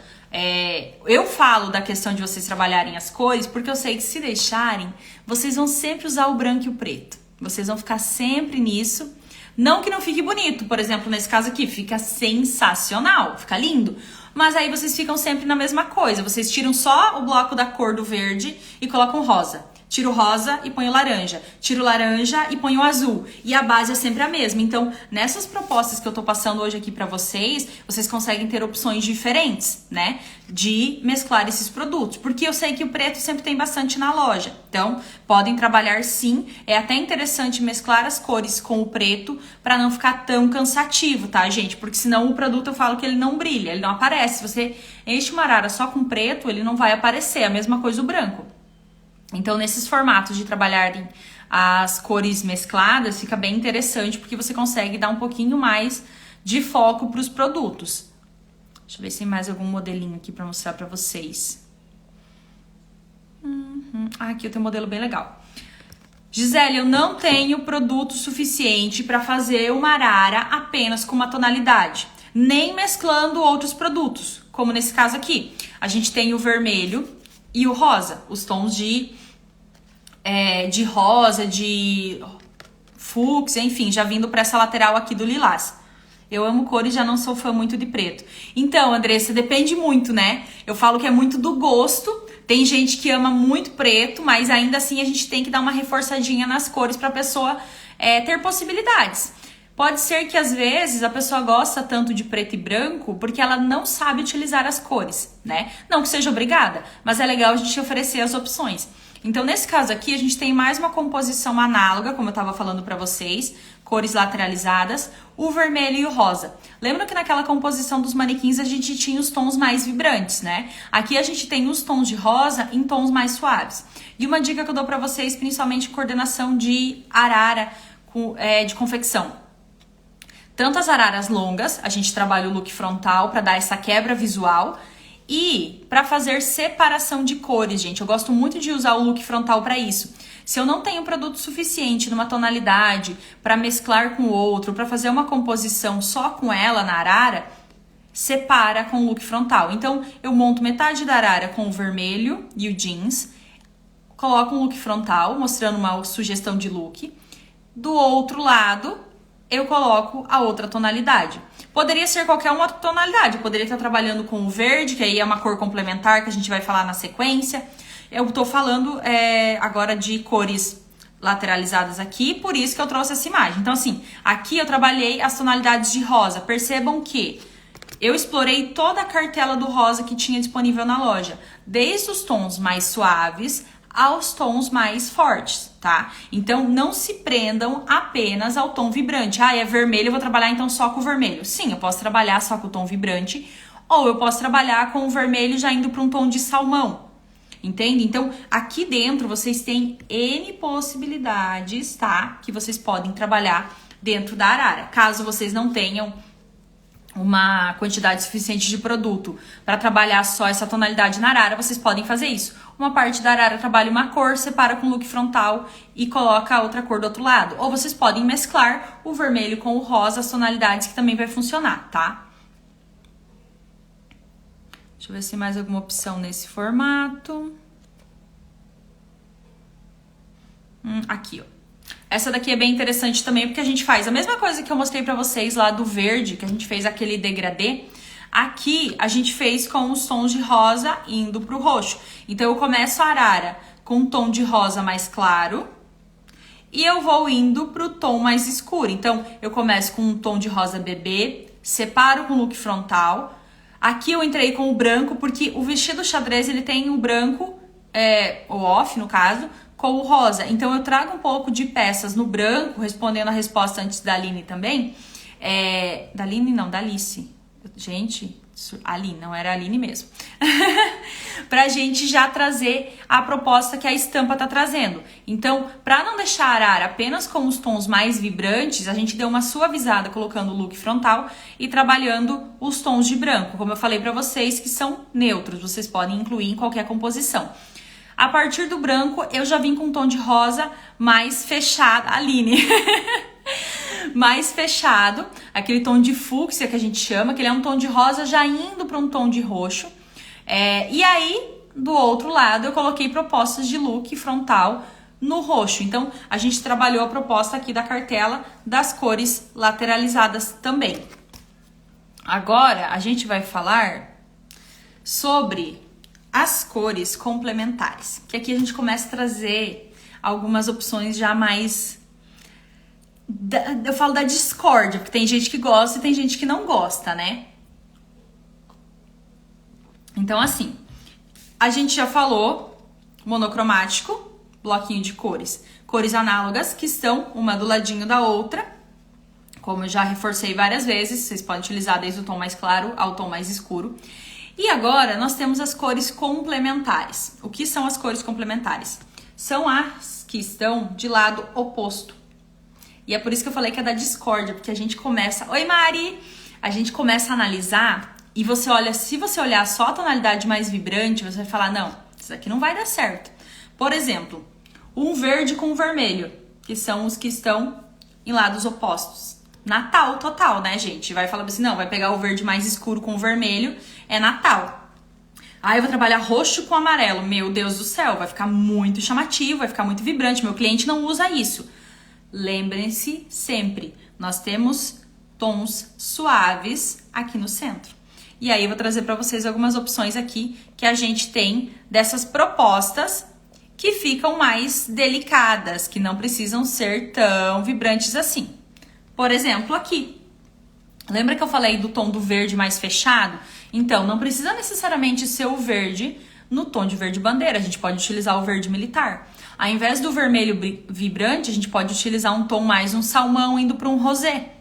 Eu falo da questão de vocês trabalharem as cores, porque eu sei que se deixarem, vocês vão sempre usar o branco e o preto. Vocês vão ficar sempre nisso. Não que não fique bonito, por exemplo, nesse caso aqui, fica sensacional, fica lindo. Mas aí vocês ficam sempre na mesma coisa. Vocês tiram só o bloco da cor do verde e colocam rosa. Tiro o rosa e ponho laranja. Tiro o laranja e ponho o azul. E a base é sempre a mesma. Então, nessas propostas que eu tô passando hoje aqui pra vocês, vocês conseguem ter opções diferentes, né? De mesclar esses produtos. Porque eu sei que o preto sempre tem bastante na loja. Então, podem trabalhar sim. É até interessante mesclar as cores com o preto pra não ficar tão cansativo, tá, gente? Porque senão o produto eu falo que ele não brilha, ele não aparece. Se você enche uma arara só com preto, ele não vai aparecer. A mesma coisa o branco. Então, nesses formatos de trabalharem as cores mescladas, fica bem interessante, porque você consegue dar um pouquinho mais de foco para os produtos. Deixa eu ver se tem mais algum modelinho aqui para mostrar para vocês. Aqui eu tenho um modelo bem legal. Gisele, eu não tenho produto suficiente para fazer uma arara apenas com uma tonalidade, nem mesclando outros produtos, como nesse caso aqui. A gente tem o vermelho e o rosa, os tons de rosa, de fúcsia, enfim, já vindo para essa lateral aqui do lilás. Eu amo cores, já não sou fã muito de preto. Então, Andressa, depende muito, né? Eu falo que é muito do gosto. Tem gente que ama muito preto, mas ainda assim a gente tem que dar uma reforçadinha nas cores para a pessoa ter possibilidades. Pode ser que às vezes a pessoa gosta tanto de preto e branco porque ela não sabe utilizar as cores, né? Não que seja obrigada, mas é legal a gente oferecer as opções. Então, nesse caso aqui, a gente tem mais uma composição análoga, como eu estava falando para vocês, cores lateralizadas, o vermelho e o rosa. Lembra que naquela composição dos manequins a gente tinha os tons mais vibrantes, né? Aqui a gente tem os tons de rosa em tons mais suaves. E uma dica que eu dou para vocês, principalmente coordenação de arara de confecção. Tanto as araras longas, a gente trabalha o look frontal para dar essa quebra visual, e para fazer separação de cores, gente, eu gosto muito de usar o look frontal para isso. Se eu não tenho produto suficiente numa tonalidade para mesclar com o outro, para fazer uma composição só com ela na arara, separa com o look frontal. Então, eu monto metade da arara com o vermelho e o jeans, coloco um look frontal, mostrando uma sugestão de look. Do outro lado, eu coloco a outra tonalidade. Poderia ser qualquer uma outra tonalidade. Eu poderia estar trabalhando com o verde, que aí é uma cor complementar que a gente vai falar na sequência. Eu tô falando agora de cores lateralizadas aqui, por isso que eu trouxe essa imagem. Então, assim, aqui eu trabalhei as tonalidades de rosa. Percebam que eu explorei toda a cartela do rosa que tinha disponível na loja. Desde os tons mais suaves aos tons mais fortes, tá? Então, não se prendam apenas ao tom vibrante. Ah, é vermelho, eu vou trabalhar então só com o vermelho. Sim, eu posso trabalhar só com o tom vibrante, ou eu posso trabalhar com o vermelho já indo para um tom de salmão, entende? Então, aqui dentro vocês têm N possibilidades, tá? Que vocês podem trabalhar dentro da arara. Caso vocês não tenham uma quantidade suficiente de produto para trabalhar só essa tonalidade na arara, vocês podem fazer isso. Uma parte da arara trabalha uma cor, separa com o look frontal e coloca a outra cor do outro lado. Ou vocês podem mesclar o vermelho com o rosa, as tonalidades, que também vai funcionar, tá? Deixa eu ver se tem mais alguma opção nesse formato. Aqui, ó. Essa daqui é bem interessante também, porque a gente faz a mesma coisa que eu mostrei pra vocês lá do verde, que a gente fez aquele degradê. Aqui, a gente fez com os tons de rosa indo pro roxo. Então, eu começo a arara com um tom de rosa mais claro e eu vou indo pro tom mais escuro. Então, eu começo com um tom de rosa bebê, separo com o look frontal. Aqui eu entrei com o branco, porque o vestido xadrez, ele tem o branco, o off, no caso, com o rosa. Então, eu trago um pouco de peças no branco, respondendo a resposta antes da Aline também. Da Aline não, da Alice. Gente, Aline, não era a Aline mesmo. Pra gente já trazer a proposta que a estampa tá trazendo. Então, pra não deixar a arara apenas com os tons mais vibrantes, a gente deu uma suavizada colocando o look frontal e trabalhando os tons de branco, como eu falei pra vocês, que são neutros. Vocês podem incluir em qualquer composição. A partir do branco, eu já vim com um tom de rosa mais fechado. Aline! Mais fechado. Aquele tom de fúcsia que a gente chama, que ele é um tom de rosa já indo para um tom de roxo. E aí, do outro lado, eu coloquei propostas de look frontal no roxo. Então, a gente trabalhou a proposta aqui da cartela das cores lateralizadas também. Agora, a gente vai falar sobre as cores complementares, que aqui a gente começa a trazer algumas opções já mais... Eu falo da discórdia, porque tem gente que gosta e tem gente que não gosta, né? Então, assim, a gente já falou monocromático, bloquinho de cores. Cores análogas, que estão uma do ladinho da outra. Como eu já reforcei várias vezes, vocês podem utilizar desde o tom mais claro ao tom mais escuro. E agora, nós temos as cores complementares. O que são as cores complementares? São as que estão de lado oposto. E é por isso que eu falei que é da discórdia, porque a gente começa... Oi, Mari! A gente começa a analisar e você olha... Se você olhar só a tonalidade mais vibrante, você vai falar, não, isso aqui não vai dar certo. Por exemplo, um verde com um vermelho, que são os que estão em lados opostos. Natal total, né, gente? Vai falar assim, não, vai pegar o verde mais escuro com o vermelho, é Natal. Aí eu vou trabalhar roxo com amarelo. Meu Deus do céu, vai ficar muito chamativo, vai ficar muito vibrante. Meu cliente não usa isso. Lembrem-se sempre, nós temos tons suaves aqui no centro. E aí eu vou trazer para vocês algumas opções aqui que a gente tem dessas propostas que ficam mais delicadas, que não precisam ser tão vibrantes assim. Por exemplo, aqui. Lembra que eu falei do tom do verde mais fechado? Então, não precisa necessariamente ser o verde no tom de verde bandeira. A gente pode utilizar o verde militar. Ao invés do vermelho vibrante, a gente pode utilizar um tom mais um salmão indo para um rosé.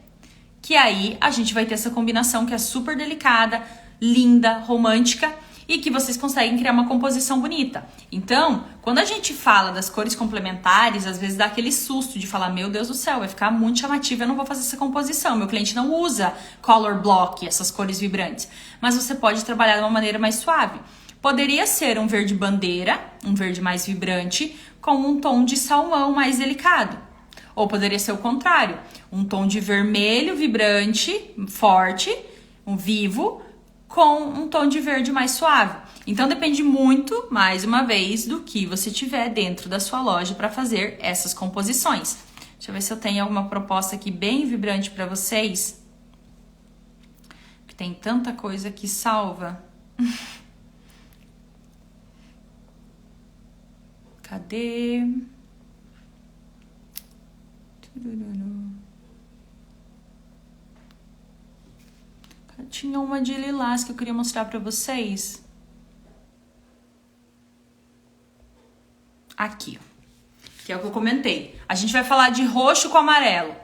Que aí a gente vai ter essa combinação que é super delicada, linda, romântica e que vocês conseguem criar uma composição bonita. Então, quando a gente fala das cores complementares, às vezes dá aquele susto de falar, meu Deus do céu, vai ficar muito chamativo, eu não vou fazer essa composição. Meu cliente não usa color block, essas cores vibrantes. Mas você pode trabalhar de uma maneira mais suave. Poderia ser um verde bandeira, um verde mais vibrante, com um tom de salmão mais delicado. Ou poderia ser o contrário, um tom de vermelho vibrante, forte, um vivo, com um tom de verde mais suave. Então depende muito, mais uma vez, do que você tiver dentro da sua loja para fazer essas composições. Deixa eu ver se eu tenho alguma proposta aqui bem vibrante para vocês. Que tem tanta coisa que salva. Cadê? Tinha uma de lilás que eu queria mostrar pra vocês. Aqui, que é o que eu comentei. A gente vai falar de roxo com amarelo.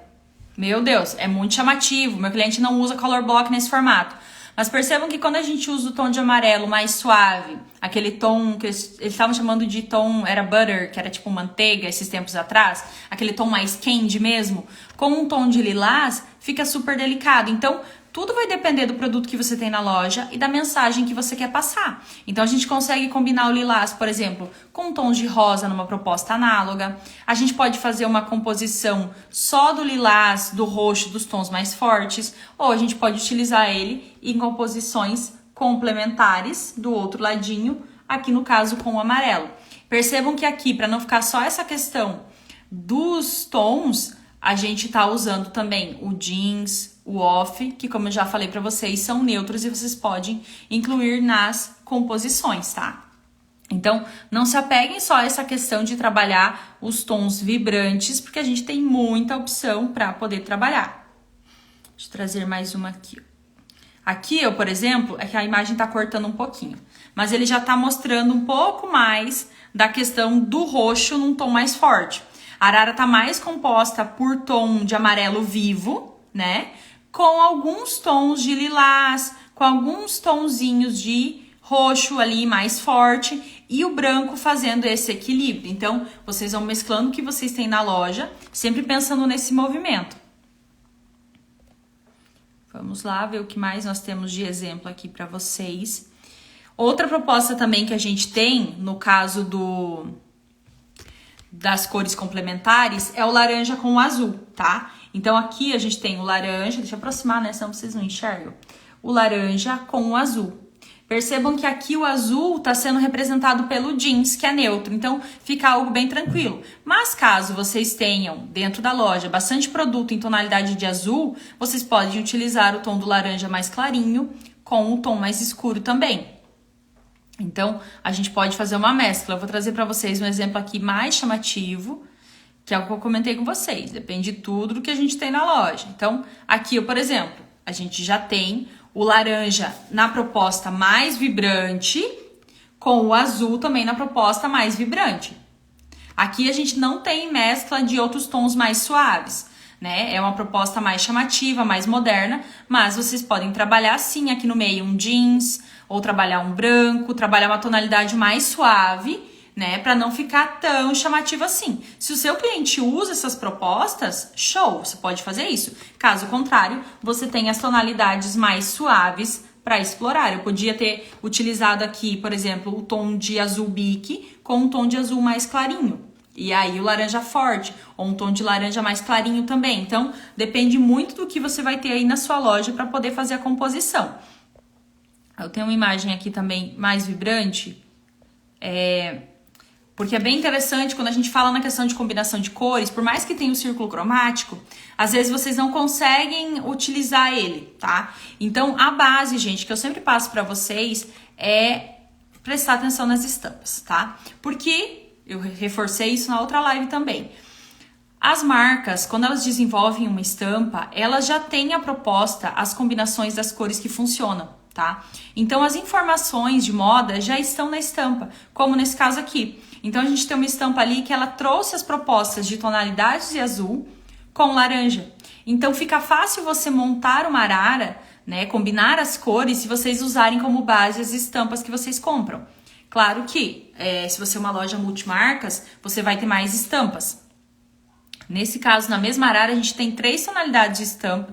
Meu Deus, é muito chamativo. Meu cliente não usa color block nesse formato. Mas percebam que quando a gente usa o tom de amarelo mais suave, aquele tom que eles estavam chamando de tom, era butter, que era tipo manteiga esses tempos atrás, aquele tom mais candy mesmo, com um tom de lilás, fica super delicado. Então, tudo vai depender do produto que você tem na loja e da mensagem que você quer passar. Então, a gente consegue combinar o lilás, por exemplo, com tons de rosa numa proposta análoga. A gente pode fazer uma composição só do lilás, do roxo, dos tons mais fortes. Ou a gente pode utilizar ele em composições complementares do outro ladinho, aqui no caso com o amarelo. Percebam que aqui, para não ficar só essa questão dos tons, a gente tá usando também o jeans, o off, que como eu já falei para vocês, são neutros e vocês podem incluir nas composições, tá? Então, não se apeguem só a essa questão de trabalhar os tons vibrantes, porque a gente tem muita opção para poder trabalhar. Deixa eu trazer mais uma aqui. Aqui, eu, por exemplo, é que a imagem tá cortando um pouquinho, mas ele já tá mostrando um pouco mais da questão do roxo num tom mais forte. A arara tá mais composta por tom de amarelo vivo, né? Com alguns tons de lilás, com alguns tonzinhos de roxo ali mais forte e o branco fazendo esse equilíbrio. Então, vocês vão mesclando o que vocês têm na loja, sempre pensando nesse movimento. Vamos lá ver o que mais nós temos de exemplo aqui para vocês. Outra proposta também que a gente tem, no caso das cores complementares, é o laranja com o azul, tá? Então aqui a gente tem o laranja, deixa eu aproximar, né, senão vocês não enxergam. O laranja com o azul. Percebam que aqui o azul está sendo representado pelo jeans, que é neutro, então fica algo bem tranquilo. Mas caso vocês tenham dentro da loja bastante produto em tonalidade de azul, vocês podem utilizar o tom do laranja mais clarinho com o tom mais escuro também. Então, a gente pode fazer uma mescla. Eu vou trazer para vocês um exemplo aqui mais chamativo, que é o que eu comentei com vocês. Depende de tudo do que a gente tem na loja. Então, aqui, por exemplo, a gente já tem o laranja na proposta mais vibrante, com o azul também na proposta mais vibrante. Aqui a gente não tem mescla de outros tons mais suaves, né? É uma proposta mais chamativa, mais moderna, mas vocês podem trabalhar sim aqui no meio um jeans, ou trabalhar um branco, trabalhar uma tonalidade mais suave, né? Para não ficar tão chamativo assim. Se o seu cliente usa essas propostas, show, você pode fazer isso. Caso contrário, você tem as tonalidades mais suaves para explorar. Eu podia ter utilizado aqui, por exemplo, o tom de azul bique com um tom de azul mais clarinho. E aí o laranja forte, ou um tom de laranja mais clarinho também. Então, depende muito do que você vai ter aí na sua loja para poder fazer a composição. Eu tenho uma imagem aqui também mais vibrante, porque é bem interessante quando a gente fala na questão de combinação de cores, por mais que tenha o círculo cromático, às vezes vocês não conseguem utilizar ele, tá? Então, a base, gente, que eu sempre passo para vocês é prestar atenção nas estampas, tá? Porque eu reforcei isso na outra live também. As marcas, quando elas desenvolvem uma estampa, elas já têm a proposta, as combinações das cores que funcionam. tá? Então, as informações de moda já estão na estampa, como nesse caso aqui. Então, a gente tem uma estampa ali que ela trouxe as propostas de tonalidades de azul com laranja. Então, fica fácil você montar uma arara, né, combinar as cores se vocês usarem como base as estampas que vocês compram. Claro que, se você é uma loja multimarcas, você vai ter mais estampas. Nesse caso, na mesma arara, a gente tem 3 tonalidades de estampa,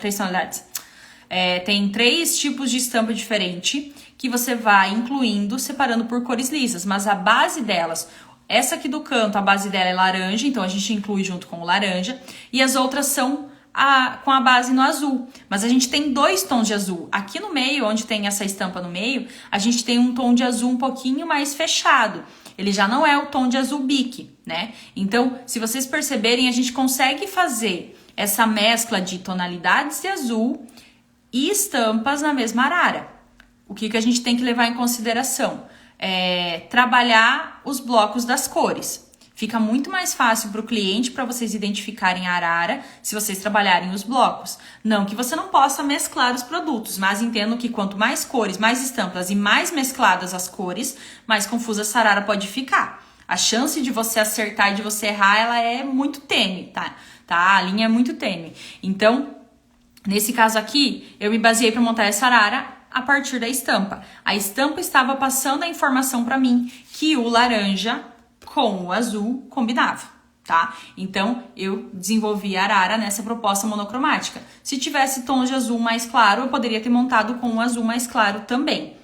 tem 3 tipos de estampa diferente que você vai incluindo, separando por cores lisas. Mas a base delas, essa aqui do canto, a base dela é laranja, então a gente inclui junto com o laranja. E as outras são com a base no azul. Mas a gente tem 2 tons de azul. Aqui no meio, onde tem essa estampa no meio, a gente tem um tom de azul um pouquinho mais fechado. Ele já não é o tom de azul bique, né? Então, se vocês perceberem, a gente consegue fazer essa mescla de tonalidades de azul e estampas na mesma arara. O que a gente tem que levar em consideração? Trabalhar os blocos das cores. Fica muito mais fácil para o cliente, para vocês identificarem a arara, se vocês trabalharem os blocos. Não que você não possa mesclar os produtos, mas entendo que quanto mais cores, mais estampas e mais mescladas as cores, mais confusa essa arara pode ficar. A chance de você acertar e de você errar, ela é muito tênue, tá? A linha é muito tênue. Então, nesse caso aqui, eu me baseei para montar essa arara a partir da estampa. A estampa estava passando a informação para mim que o laranja com o azul combinava, tá? Então, eu desenvolvi a arara nessa proposta monocromática. Se tivesse tons de azul mais claro, eu poderia ter montado com o azul mais claro também.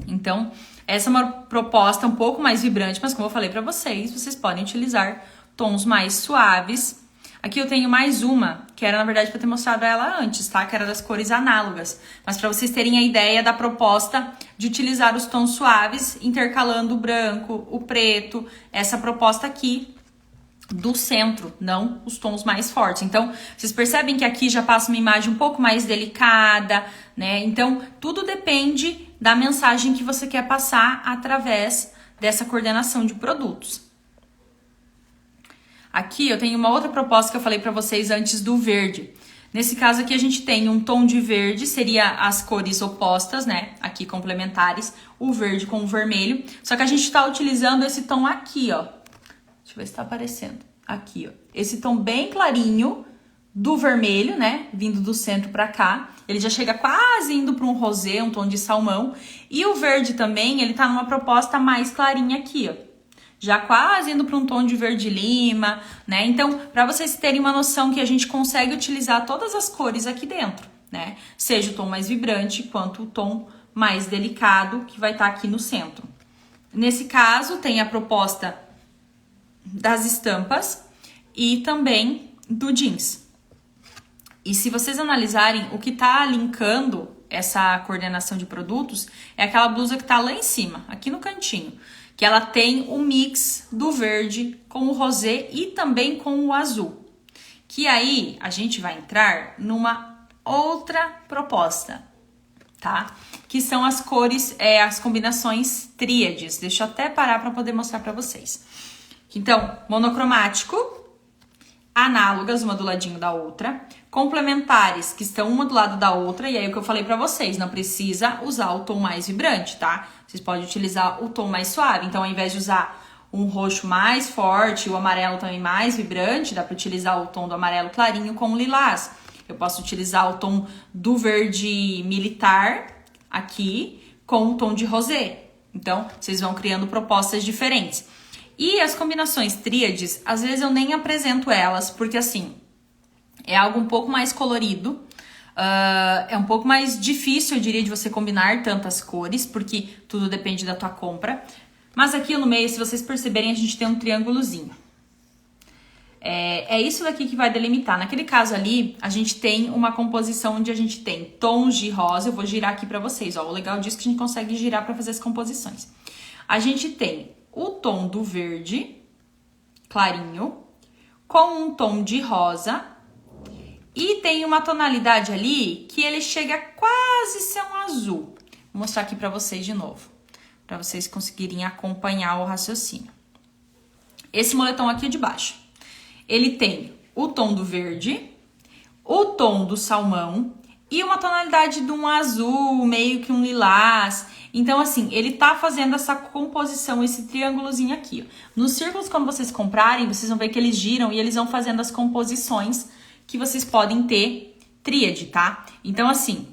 Então, essa é uma proposta um pouco mais vibrante, mas como eu falei para vocês, vocês podem utilizar tons mais suaves. Aqui eu tenho mais uma, que era na verdade para ter mostrado ela antes, tá? Que era das cores análogas. Mas para vocês terem a ideia da proposta de utilizar os tons suaves, intercalando o branco, o preto, essa proposta aqui do centro, não os tons mais fortes. Então, vocês percebem que aqui já passa uma imagem um pouco mais delicada, né? Então, tudo depende da mensagem que você quer passar através dessa coordenação de produtos. Aqui eu tenho uma outra proposta que eu falei para vocês antes do verde. Nesse caso aqui a gente tem um tom de verde, seria as cores opostas, né? Aqui complementares, o verde com o vermelho. Só que a gente está utilizando esse tom aqui, ó. Deixa eu ver se tá aparecendo. Aqui, ó. Esse tom bem clarinho do vermelho, né? Vindo do centro para cá. Ele já chega quase indo para um rosé, um tom de salmão. E o verde também, ele tá numa proposta mais clarinha aqui, ó. Já quase indo para um tom de verde lima, né? Então, para vocês terem uma noção que a gente consegue utilizar todas as cores aqui dentro, né? Seja o tom mais vibrante, quanto o tom mais delicado, que vai estar aqui no centro. Nesse caso, tem a proposta das estampas e também do jeans. E se vocês analisarem, o que tá linkando essa coordenação de produtos é aquela blusa que tá lá em cima, aqui no cantinho, que ela tem o mix do verde com o rosé e também com o azul. Que aí a gente vai entrar numa outra proposta, tá? Que são as cores, as combinações tríades. Deixa eu até parar para poder mostrar para vocês. Então, monocromático, análogas, uma do ladinho da outra, complementares, que estão uma do lado da outra, e aí o que eu falei pra vocês, não precisa usar o tom mais vibrante, tá? Vocês podem utilizar o tom mais suave, então ao invés de usar um roxo mais forte, o amarelo também mais vibrante, dá pra utilizar o tom do amarelo clarinho com o lilás. Eu posso utilizar o tom do verde militar aqui com o tom de rosé. Então, vocês vão criando propostas diferentes. E as combinações tríades, às vezes eu nem apresento elas, porque assim, é algo um pouco mais colorido, é um pouco mais difícil, eu diria, de você combinar tantas cores, porque tudo depende da tua compra. Mas aqui no meio, se vocês perceberem, a gente tem um triângulozinho. É isso daqui que vai delimitar. Naquele caso ali, a gente tem uma composição onde a gente tem tons de rosa. Eu vou girar aqui pra vocês, ó. O legal disso é que a gente consegue girar pra fazer as composições. A gente tem o tom do verde, clarinho, com um tom de rosa. E tem uma tonalidade ali que ele chega a quase ser um azul. Vou mostrar aqui pra vocês de novo, pra vocês conseguirem acompanhar o raciocínio. Esse moletom aqui de baixo, ele tem o tom do verde, o tom do salmão e uma tonalidade de um azul, meio que um lilás. Então, assim, ele tá fazendo essa composição, esse triângulozinho aqui, ó. Nos círculos, quando vocês comprarem, vocês vão ver que eles giram e eles vão fazendo as composições que vocês podem ter tríade, tá? Então, assim,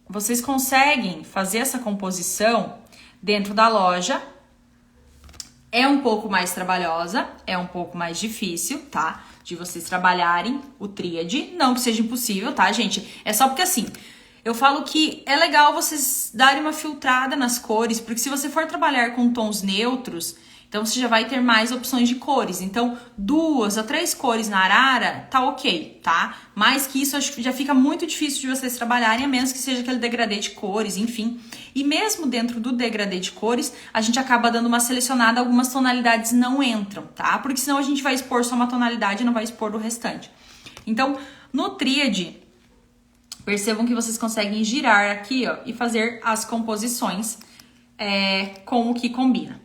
vocês conseguem fazer essa composição dentro da loja. É um pouco mais trabalhosa, é um pouco mais difícil, tá? De vocês trabalharem o tríade. Não que seja impossível, tá, gente? É só porque, assim, eu falo que é legal vocês darem uma filtrada nas cores, porque se você for trabalhar com tons neutros, então você já vai ter mais opções de cores. Então, 2 a 3 cores na arara, tá ok, tá? Mais que isso, acho que já fica muito difícil de vocês trabalharem, a menos que seja aquele degradê de cores, enfim. E mesmo dentro do degradê de cores, a gente acaba dando uma selecionada, algumas tonalidades não entram, tá? Porque senão a gente vai expor só uma tonalidade e não vai expor o restante. Então, no tríade, percebam que vocês conseguem girar aqui, ó, e fazer as composições com o que combina.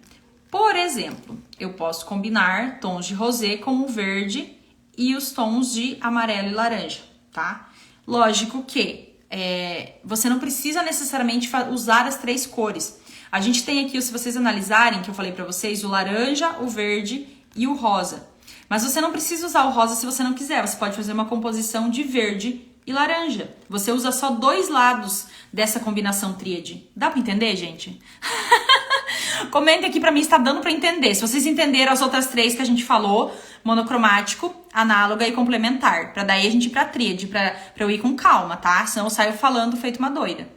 Por exemplo, eu posso combinar tons de rosé com o verde e os tons de amarelo e laranja, tá? Lógico que você não precisa necessariamente usar as 3 cores. A gente tem aqui, se vocês analisarem, que eu falei pra vocês, o laranja, o verde e o rosa. Mas você não precisa usar o rosa se você não quiser. Você pode fazer uma composição de verde e laranja. Você usa só 2 lados dessa combinação tríade. Dá pra entender, gente? Comentem aqui pra mim se tá dando pra entender. Se vocês entenderam as outras 3 que a gente falou, monocromático, análoga e complementar. Pra daí a gente ir pra tríade, pra eu ir com calma, tá? Senão eu saio falando feito uma doida.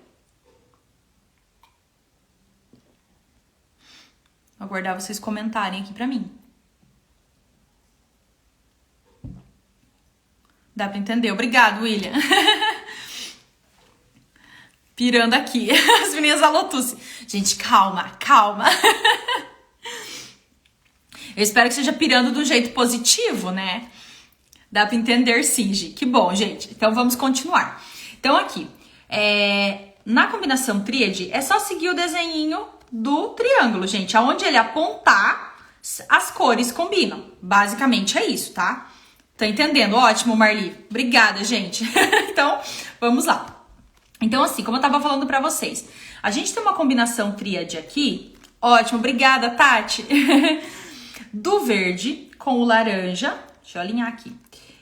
Vou aguardar vocês comentarem aqui pra mim. Dá pra entender? Obrigado, William. Pirando aqui. As meninas da Lotus. Gente, calma, calma. Eu espero que seja pirando do jeito positivo, né? Dá pra entender sim, Gi. Que bom, gente. Então, vamos continuar. Então, aqui. Na combinação tríade, é só seguir o desenhinho do triângulo, gente. Aonde ele apontar, as cores combinam. Basicamente é isso, tá? Tá entendendo? Ótimo, Marli. Obrigada, gente. Então, vamos lá. Então, assim, como eu tava falando pra vocês, a gente tem uma combinação tríade aqui. Ótimo, obrigada, Tati. Do verde com o laranja. Deixa eu alinhar aqui.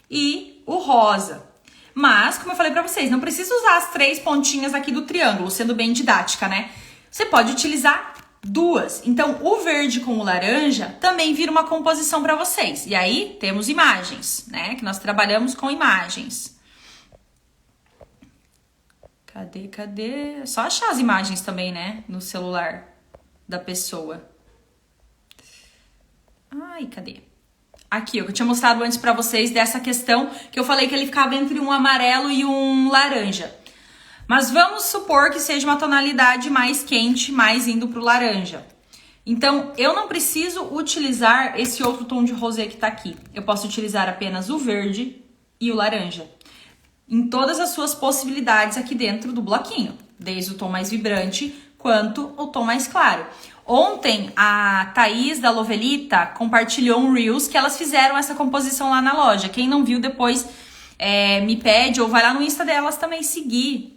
E o rosa. Mas, como eu falei pra vocês, não precisa usar as 3 pontinhas aqui do triângulo, sendo bem didática, né? Você pode utilizar 2. Então, o verde com o laranja também vira uma composição pra vocês. E aí, temos imagens, né? Que nós trabalhamos com imagens. Cadê? É só achar as imagens também, né? No celular da pessoa. Ai, cadê? Aqui, ó, que eu tinha mostrado antes pra vocês dessa questão que eu falei que ele ficava entre um amarelo e um laranja. Mas vamos supor que seja uma tonalidade mais quente, mais indo pro laranja. Então, eu não preciso utilizar esse outro tom de rosé que tá aqui. Eu posso utilizar apenas o verde e o laranja. Em todas as suas possibilidades aqui dentro do bloquinho. Desde o tom mais vibrante, quanto o tom mais claro. Ontem, a Thaís da Lovelita compartilhou um Reels que elas fizeram essa composição lá na loja. Quem não viu, depois me pede ou vai lá no Insta delas também seguir.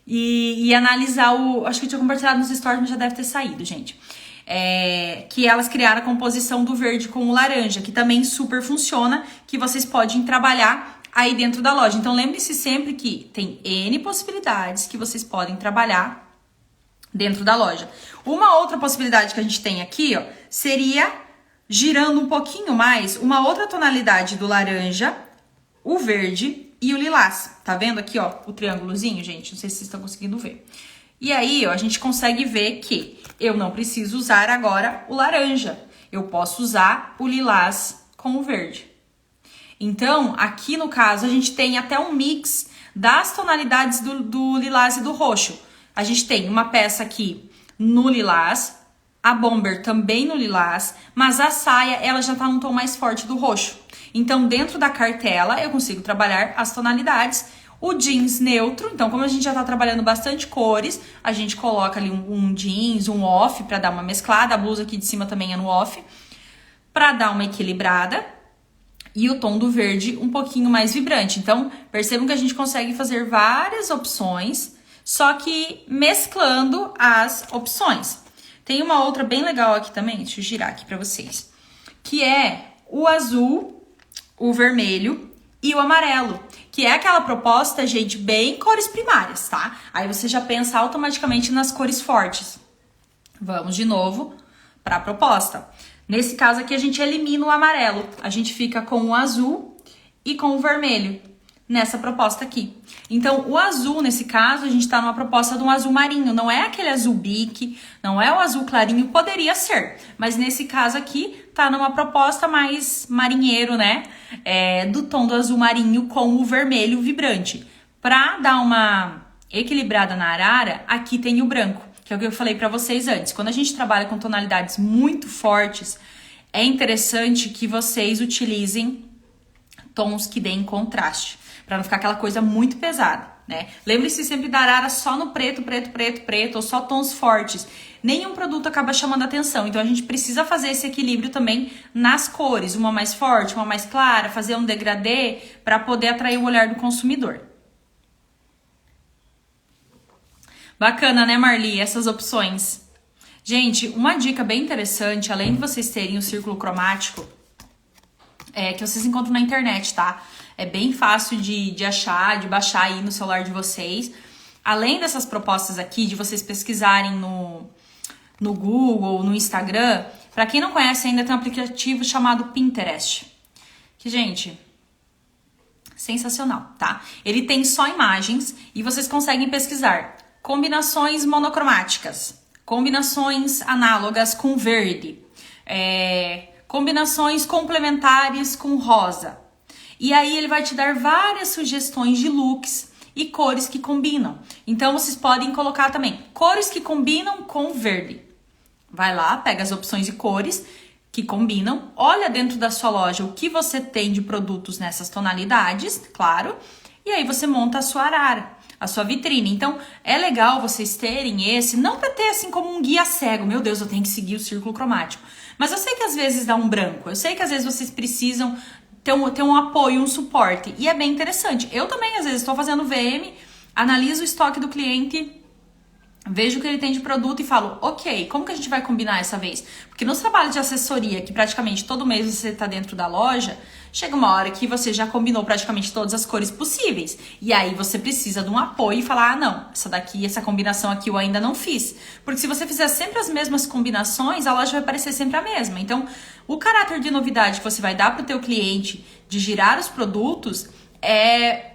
E analisar acho que eu tinha compartilhado nos stories, mas já deve ter saído, gente. Que elas criaram a composição do verde com o laranja, que também super funciona, que vocês podem trabalhar aí dentro da loja. Então, lembre-se sempre que tem N possibilidades que vocês podem trabalhar dentro da loja. Uma outra possibilidade que a gente tem aqui, ó, seria girando um pouquinho mais, uma outra tonalidade do laranja, o verde e o lilás. Tá vendo aqui, ó, o triângulozinho, gente? Não sei se vocês estão conseguindo ver. E aí, ó, a gente consegue ver que eu não preciso usar agora o laranja. Eu posso usar o lilás com o verde. Então, aqui no caso, a gente tem até um mix das tonalidades do lilás e do roxo. A gente tem uma peça aqui no lilás, a bomber também no lilás, mas a saia, ela já tá num tom mais forte do roxo. Então, dentro da cartela, eu consigo trabalhar as tonalidades. O jeans neutro, então, como a gente já tá trabalhando bastante cores, a gente coloca ali um jeans, um off, pra dar uma mesclada. A blusa aqui de cima também é no off, pra dar uma equilibrada. e o tom do verde um pouquinho mais vibrante. Então, percebam que a gente consegue fazer várias opções, só que mesclando as opções. Tem uma outra bem legal aqui também, deixa eu girar aqui pra vocês, que é o azul, o vermelho e o amarelo, que é aquela proposta, gente, bem cores primárias, tá? Aí você já pensa automaticamente nas cores fortes. Vamos de novo para a proposta. Nesse caso aqui, a gente elimina o amarelo. A gente fica com o azul e com o vermelho nessa proposta aqui. Então, o azul, nesse caso, a gente tá numa proposta de um azul marinho. Não é aquele azul bique, não é o azul clarinho, poderia ser. Mas nesse caso aqui, tá numa proposta mais marinheiro, né? Do tom do azul marinho com o vermelho vibrante. Pra dar uma equilibrada na arara, aqui tem o branco, que é o que eu falei pra vocês antes. Quando a gente trabalha com tonalidades muito fortes, é interessante que vocês utilizem tons que deem contraste, pra não ficar aquela coisa muito pesada, né? Lembre-se sempre da arara só no preto, preto, preto, preto, ou só tons fortes. Nenhum produto acaba chamando atenção, então a gente precisa fazer esse equilíbrio também nas cores, uma mais forte, uma mais clara, fazer um degradê para poder atrair o olhar do consumidor. Bacana, né, Marli? Essas opções. Gente, uma dica bem interessante, além de vocês terem o círculo cromático, que vocês encontram na internet, tá? É bem fácil de achar, de baixar aí no celular de vocês. Além dessas propostas aqui, de vocês pesquisarem no Google, no Instagram, pra quem não conhece ainda tem um aplicativo chamado Pinterest. Que, gente, sensacional, tá? Ele tem só imagens e vocês conseguem pesquisar combinações monocromáticas, combinações análogas com verde, combinações complementares com rosa. E aí ele vai te dar várias sugestões de looks e cores que combinam. Então vocês podem colocar também cores que combinam com verde. Vai lá, pega as opções de cores que combinam, olha dentro da sua loja o que você tem de produtos nessas tonalidades, claro, e aí você monta a sua arara, a sua vitrine. Então é legal vocês terem esse, não para ter assim como um guia cego, meu Deus, eu tenho que seguir o círculo cromático. Mas eu sei que às vezes dá um branco, eu sei que às vezes vocês precisam ter um apoio, um suporte. E é bem interessante. Eu também, às vezes, estou fazendo VM, analiso o estoque do cliente, vejo o que ele tem de produto e falo, ok, como que a gente vai combinar essa vez? Porque nos trabalhos de assessoria, que praticamente todo mês você está dentro da loja, chega uma hora que você já combinou praticamente todas as cores possíveis. E aí você precisa de um apoio e falar, ah, não, essa combinação aqui eu ainda não fiz. Porque se você fizer sempre as mesmas combinações, a loja vai parecer sempre a mesma. Então, o caráter de novidade que você vai dar para o teu cliente de girar os produtos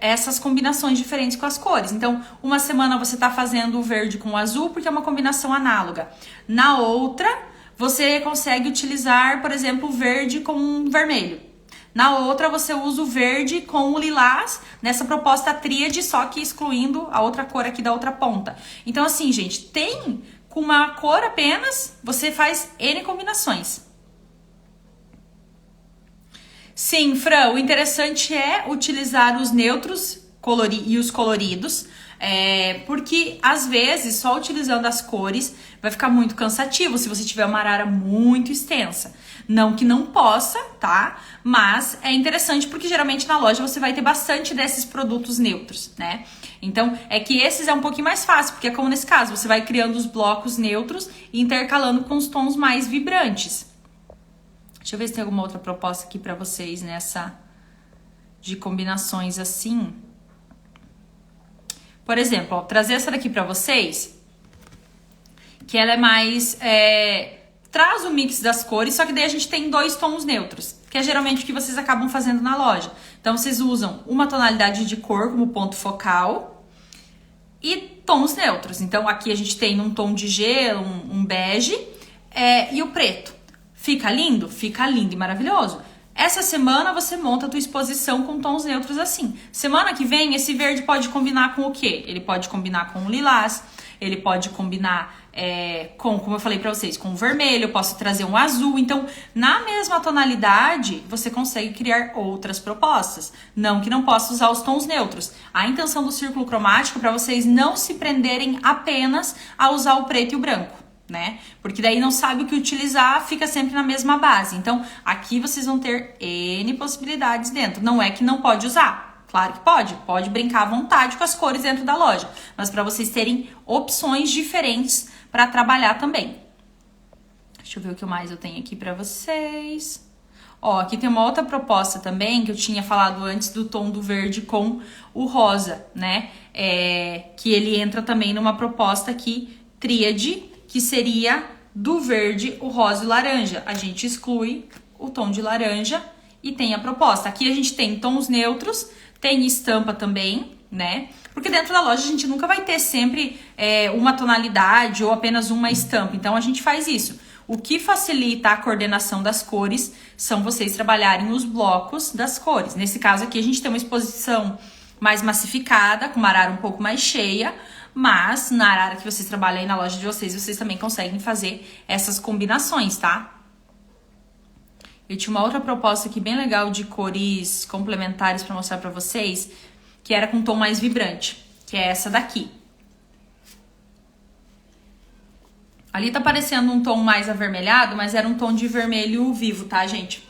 essas combinações diferentes com as cores. Então, uma semana você está fazendo o verde com o azul porque é uma combinação análoga. Na outra, você consegue utilizar, por exemplo, o verde com o vermelho. Na outra, você usa o verde com o lilás nessa proposta tríade, só que excluindo a outra cor aqui da outra ponta. Então, assim, gente, com uma cor apenas, você faz N combinações. Sim, Fran, o interessante é utilizar os neutros e os coloridos, porque às vezes só utilizando as cores vai ficar muito cansativo se você tiver uma arara muito extensa. Não que não possa, tá? Mas é interessante porque geralmente na loja você vai ter bastante desses produtos neutros, né? Então é que esses é um pouquinho mais fácil, porque é como nesse caso, você vai criando os blocos neutros e intercalando com os tons mais vibrantes. Deixa eu ver se tem alguma outra proposta aqui pra vocês nessa de combinações assim. Por exemplo, ó, trazer essa daqui pra vocês, que ela é mais... traz o mix das cores, só que daí a gente tem 2 tons neutros, que é geralmente o que vocês acabam fazendo na loja. Então, vocês usam uma tonalidade de cor como ponto focal e tons neutros. Então, aqui a gente tem um tom de gelo, um bege e o preto. Fica lindo? Fica lindo e maravilhoso. Essa semana você monta a tua exposição com tons neutros assim. Semana que vem, esse verde pode combinar com o quê? Ele pode combinar com o lilás, ele pode combinar como eu falei pra vocês, com o vermelho, eu posso trazer um azul. Então, na mesma tonalidade, você consegue criar outras propostas. Não que não possa usar os tons neutros. A intenção do círculo cromático é pra vocês não se prenderem apenas a usar o preto e o branco. né? Porque daí não sabe o que utilizar, fica sempre na mesma base. Então, aqui vocês vão ter N possibilidades dentro. Não é que não pode usar. Claro que pode brincar à vontade com as cores dentro da loja, mas para vocês terem opções diferentes para trabalhar também. Deixa eu ver o que mais eu tenho aqui para vocês. Ó, aqui tem uma outra proposta também, que eu tinha falado antes do tom do verde com o rosa, né? Que ele entra também numa proposta aqui, tríade, que seria do verde, o rosa e o laranja. A gente exclui o tom de laranja e tem a proposta. Aqui a gente tem tons neutros, tem estampa também, né? Porque dentro da loja a gente nunca vai ter sempre uma tonalidade ou apenas uma estampa. Então a gente faz isso. O que facilita a coordenação das cores são vocês trabalharem os blocos das cores. Nesse caso aqui a gente tem uma exposição mais massificada, com uma arara um pouco mais cheia, mas na arara que vocês trabalham aí na loja de vocês, vocês também conseguem fazer essas combinações, tá? Eu tinha uma outra proposta aqui bem legal de cores complementares para mostrar para vocês, que era com um tom mais vibrante, que é essa daqui. Ali tá parecendo um tom mais avermelhado, mas era um tom de vermelho vivo, tá, gente?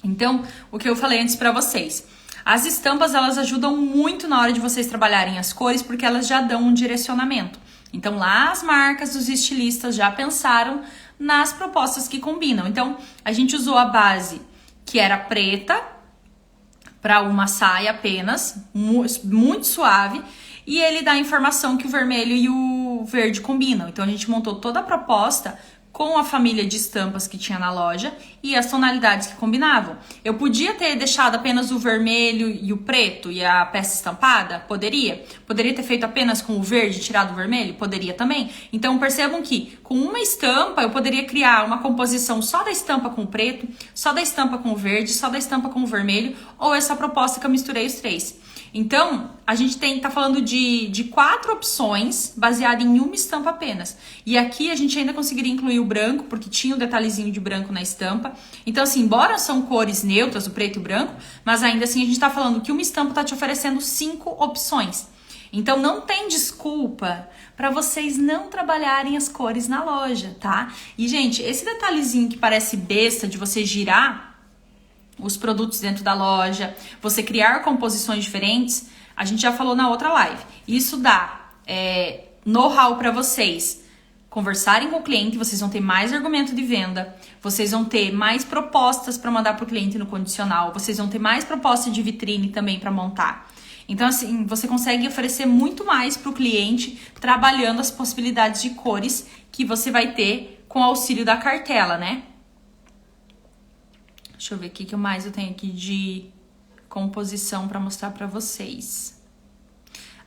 Então, o que eu falei antes pra vocês. As estampas, elas ajudam muito na hora de vocês trabalharem as cores, porque elas já dão um direcionamento. Então, lá as marcas, os estilistas já pensaram nas propostas que combinam. Então, a gente usou a base que era preta para uma saia apenas, muito suave, e ele dá a informação que o vermelho e o verde combinam. Então a gente montou toda a proposta com a família de estampas que tinha na loja e as tonalidades que combinavam. Eu podia ter deixado apenas o vermelho e o preto e a peça estampada? Poderia. Poderia ter feito apenas com o verde e tirado o vermelho? Poderia também. Então percebam que com uma estampa eu poderia criar uma composição só da estampa com o preto, só da estampa com o verde, só da estampa com o vermelho, ou essa proposta que eu misturei os três. Então, a gente tá falando de 4 opções baseadas em uma estampa apenas. E aqui a gente ainda conseguiria incluir o branco, porque tinha um detalhezinho de branco na estampa. Então, assim, embora são cores neutras, o preto e o branco, mas ainda assim a gente tá falando que uma estampa tá te oferecendo 5 opções. Então, não tem desculpa para vocês não trabalharem as cores na loja, tá? E, gente, esse detalhezinho que parece besta de você girar os produtos dentro da loja, você criar composições diferentes, a gente já falou na outra live. Isso dá know-how para vocês conversarem com o cliente, vocês vão ter mais argumento de venda, vocês vão ter mais propostas para mandar para o cliente no condicional, vocês vão ter mais propostas de vitrine também para montar. Então, assim, você consegue oferecer muito mais para o cliente trabalhando as possibilidades de cores que você vai ter com o auxílio da cartela, né? Deixa eu ver o que mais eu tenho aqui de composição para mostrar para vocês.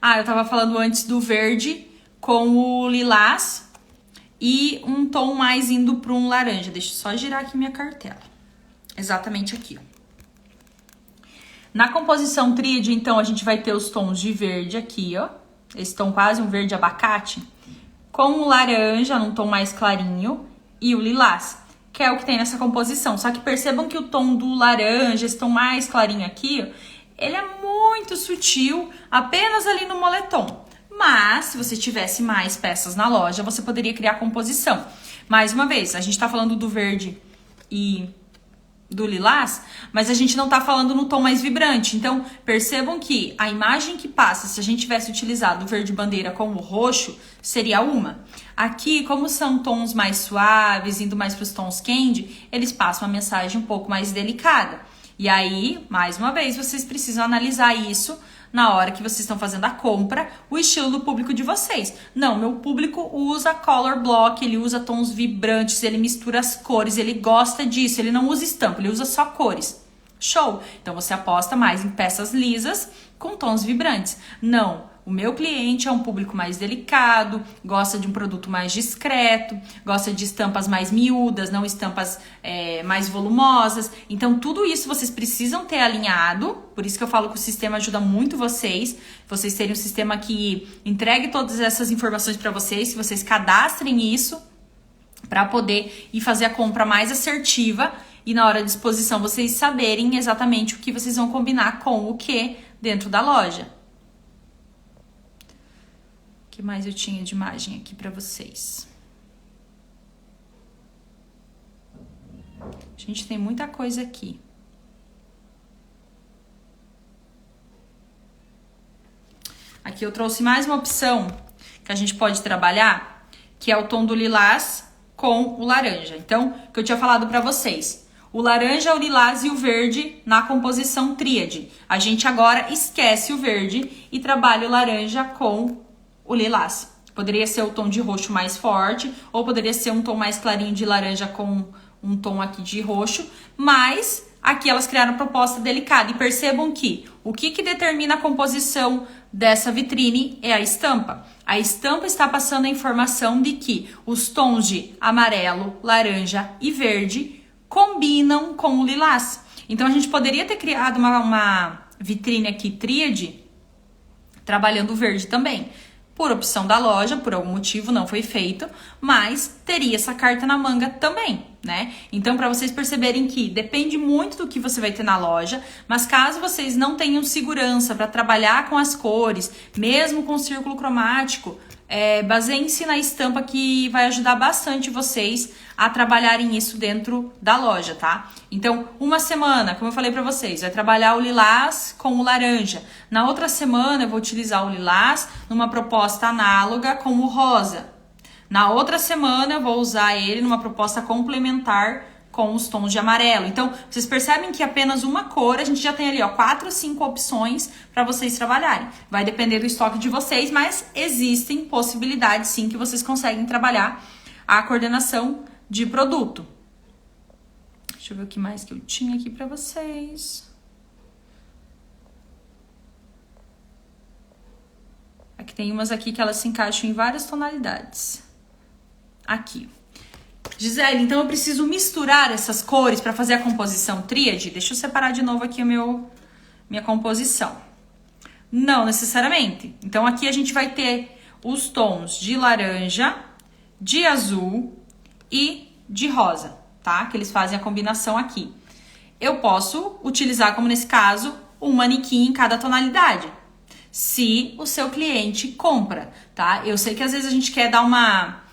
Ah, eu tava falando antes do verde com o lilás e um tom mais indo para um laranja. Deixa eu só girar aqui minha cartela. Exatamente aqui, ó. Na composição tríade, então, a gente vai ter os tons de verde aqui, ó. Esse tom quase um verde abacate. Com o laranja, num tom mais clarinho, e o lilás, que é o que tem nessa composição. Só que percebam que o tom do laranja, esse tom mais clarinho aqui, ele é muito sutil, apenas ali no moletom. Mas, se você tivesse mais peças na loja, você poderia criar composição. Mais uma vez, a gente tá falando do verde e do lilás, mas a gente não tá falando no tom mais vibrante. Então, percebam que a imagem que passa, se a gente tivesse utilizado o verde bandeira com o roxo, seria uma. Aqui, como são tons mais suaves, indo mais para os tons candy, eles passam uma mensagem um pouco mais delicada. E aí, mais uma vez, vocês precisam analisar isso na hora que vocês estão fazendo a compra, o estilo do público de vocês. Não, meu público usa color block, ele usa tons vibrantes, ele mistura as cores, ele gosta disso, ele não usa estampa, ele usa só cores. Show! Então você aposta mais em peças lisas com tons vibrantes. Não, o meu cliente é um público mais delicado, gosta de um produto mais discreto, gosta de estampas mais miúdas, não estampas mais volumosas. Então, tudo isso vocês precisam ter alinhado. Por isso que eu falo que o sistema ajuda muito vocês terem um sistema que entregue todas essas informações para vocês, que vocês cadastrem isso para poder ir fazer a compra mais assertiva e na hora de exposição vocês saberem exatamente o que vocês vão combinar com o que dentro da loja. O que mais eu tinha de imagem aqui para vocês? Gente, tem muita coisa aqui. Aqui eu trouxe mais uma opção que a gente pode trabalhar, que é o tom do lilás com o laranja. Então, o que eu tinha falado pra vocês, o laranja, o lilás e o verde na composição tríade. A gente agora esquece o verde e trabalha o laranja com o lilás. Poderia ser o tom de roxo mais forte, ou poderia ser um tom mais clarinho de laranja com um tom aqui de roxo, mas aqui elas criaram uma proposta delicada. E percebam que o que determina a composição dessa vitrine é a estampa. A estampa está passando a informação de que os tons de amarelo, laranja e verde combinam com o lilás. Então a gente poderia ter criado uma vitrine aqui tríade trabalhando o verde também. Por opção da loja, por algum motivo não foi feito, mas teria essa carta na manga também, né? Então, para vocês perceberem que depende muito do que você vai ter na loja, mas caso vocês não tenham segurança para trabalhar com as cores, mesmo com círculo cromático, baseiem-se na estampa, que vai ajudar bastante vocês a trabalharem isso dentro da loja, tá? Então, uma semana, como eu falei pra vocês, vai trabalhar o lilás com o laranja. Na outra semana, eu vou utilizar o lilás numa proposta análoga com o rosa. Na outra semana, eu vou usar ele numa proposta complementar com os tons de amarelo. Então, vocês percebem que apenas uma cor, a gente já tem ali, ó, 4 ou 5 opções para vocês trabalharem. Vai depender do estoque de vocês, mas existem possibilidades sim que vocês conseguem trabalhar a coordenação de produto. Deixa eu ver o que mais que eu tinha aqui para vocês. Aqui tem umas aqui que elas se encaixam em várias tonalidades. Aqui. Gisele, então eu preciso misturar essas cores para fazer a composição tríade? Deixa eu separar de novo aqui minha composição. Não necessariamente. Então aqui a gente vai ter os tons de laranja, de azul e de rosa, tá? Que eles fazem a combinação aqui. Eu posso utilizar, como nesse caso, um manequim em cada tonalidade, se o seu cliente compra, tá? Eu sei que às vezes a gente quer dar uma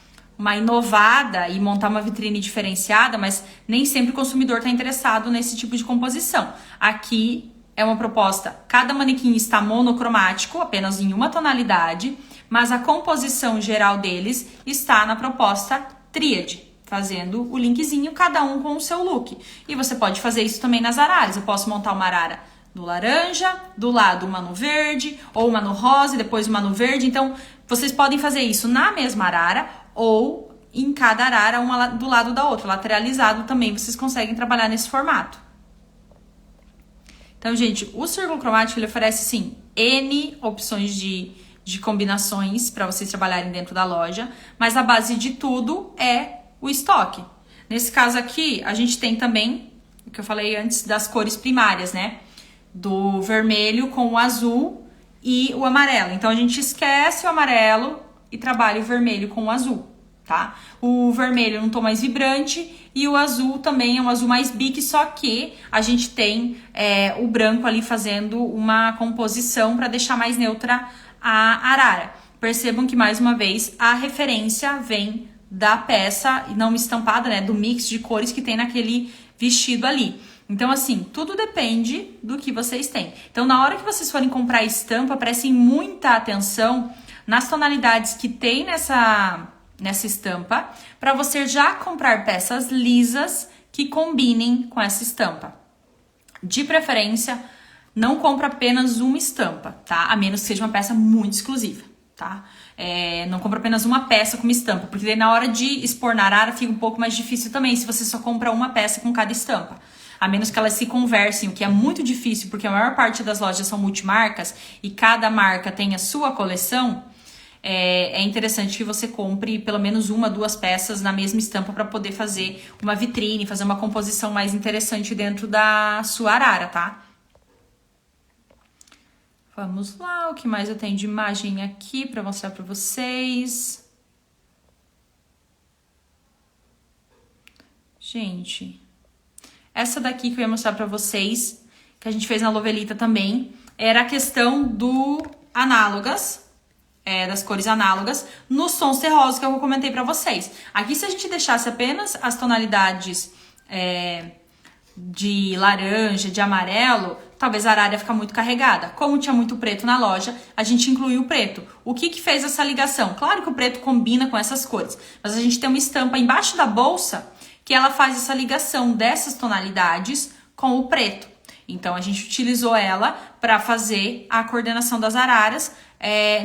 inovada e montar uma vitrine diferenciada, mas nem sempre o consumidor está interessado nesse tipo de composição. Aqui é uma proposta, cada manequim está monocromático, apenas em uma tonalidade, mas a composição geral deles está na proposta tríade, fazendo o linkzinho, cada um com o seu look. E você pode fazer isso também nas araras. Eu posso montar uma arara no laranja, do lado uma no verde, ou uma no rosa e depois uma no verde. Então, vocês podem fazer isso na mesma arara ou em cada arara, uma do lado da outra. Lateralizado também vocês conseguem trabalhar nesse formato. Então, gente, o círculo cromático ele oferece, sim, N opções de combinações para vocês trabalharem dentro da loja, mas a base de tudo é o estoque. Nesse caso aqui, a gente tem também, o que eu falei antes, das cores primárias, né? Do vermelho com o azul e o amarelo. Então, a gente esquece o amarelo e trabalha o vermelho com o azul, tá? O vermelho é um tom mais vibrante e o azul também é um azul mais bique, só que a gente tem o branco ali fazendo uma composição para deixar mais neutra a arara. Percebam que, mais uma vez, a referência vem da peça não estampada, né? Do mix de cores que tem naquele vestido ali. Então, assim, tudo depende do que vocês têm. Então, na hora que vocês forem comprar estampa, prestem muita atenção nas tonalidades que tem nessa estampa, para você já comprar peças lisas que combinem com essa estampa. De preferência, não compra apenas uma estampa, tá? A menos que seja uma peça muito exclusiva, tá? Não compra apenas uma peça com uma estampa, porque daí na hora de expor na arara fica um pouco mais difícil também, se você só compra uma peça com cada estampa. A menos que elas se conversem, o que é muito difícil, porque a maior parte das lojas são multimarcas e cada marca tem a sua coleção. É interessante que você compre pelo menos 1, 2 peças na mesma estampa para poder fazer uma vitrine, fazer uma composição mais interessante dentro da sua arara, tá? Vamos lá, o que mais eu tenho de imagem aqui para mostrar para vocês. Gente, essa daqui que eu ia mostrar para vocês, que a gente fez na Lovelita também, era a questão do análogas, das cores análogas, nos tons terrosos que eu comentei para vocês. Aqui, se a gente deixasse apenas as tonalidades de laranja, de amarelo, talvez a arara ficar muito carregada. Como tinha muito preto na loja, a gente incluiu o preto. O que fez essa ligação? Claro que o preto combina com essas cores, mas a gente tem uma estampa embaixo da bolsa que ela faz essa ligação dessas tonalidades com o preto. Então, a gente utilizou ela para fazer a coordenação das araras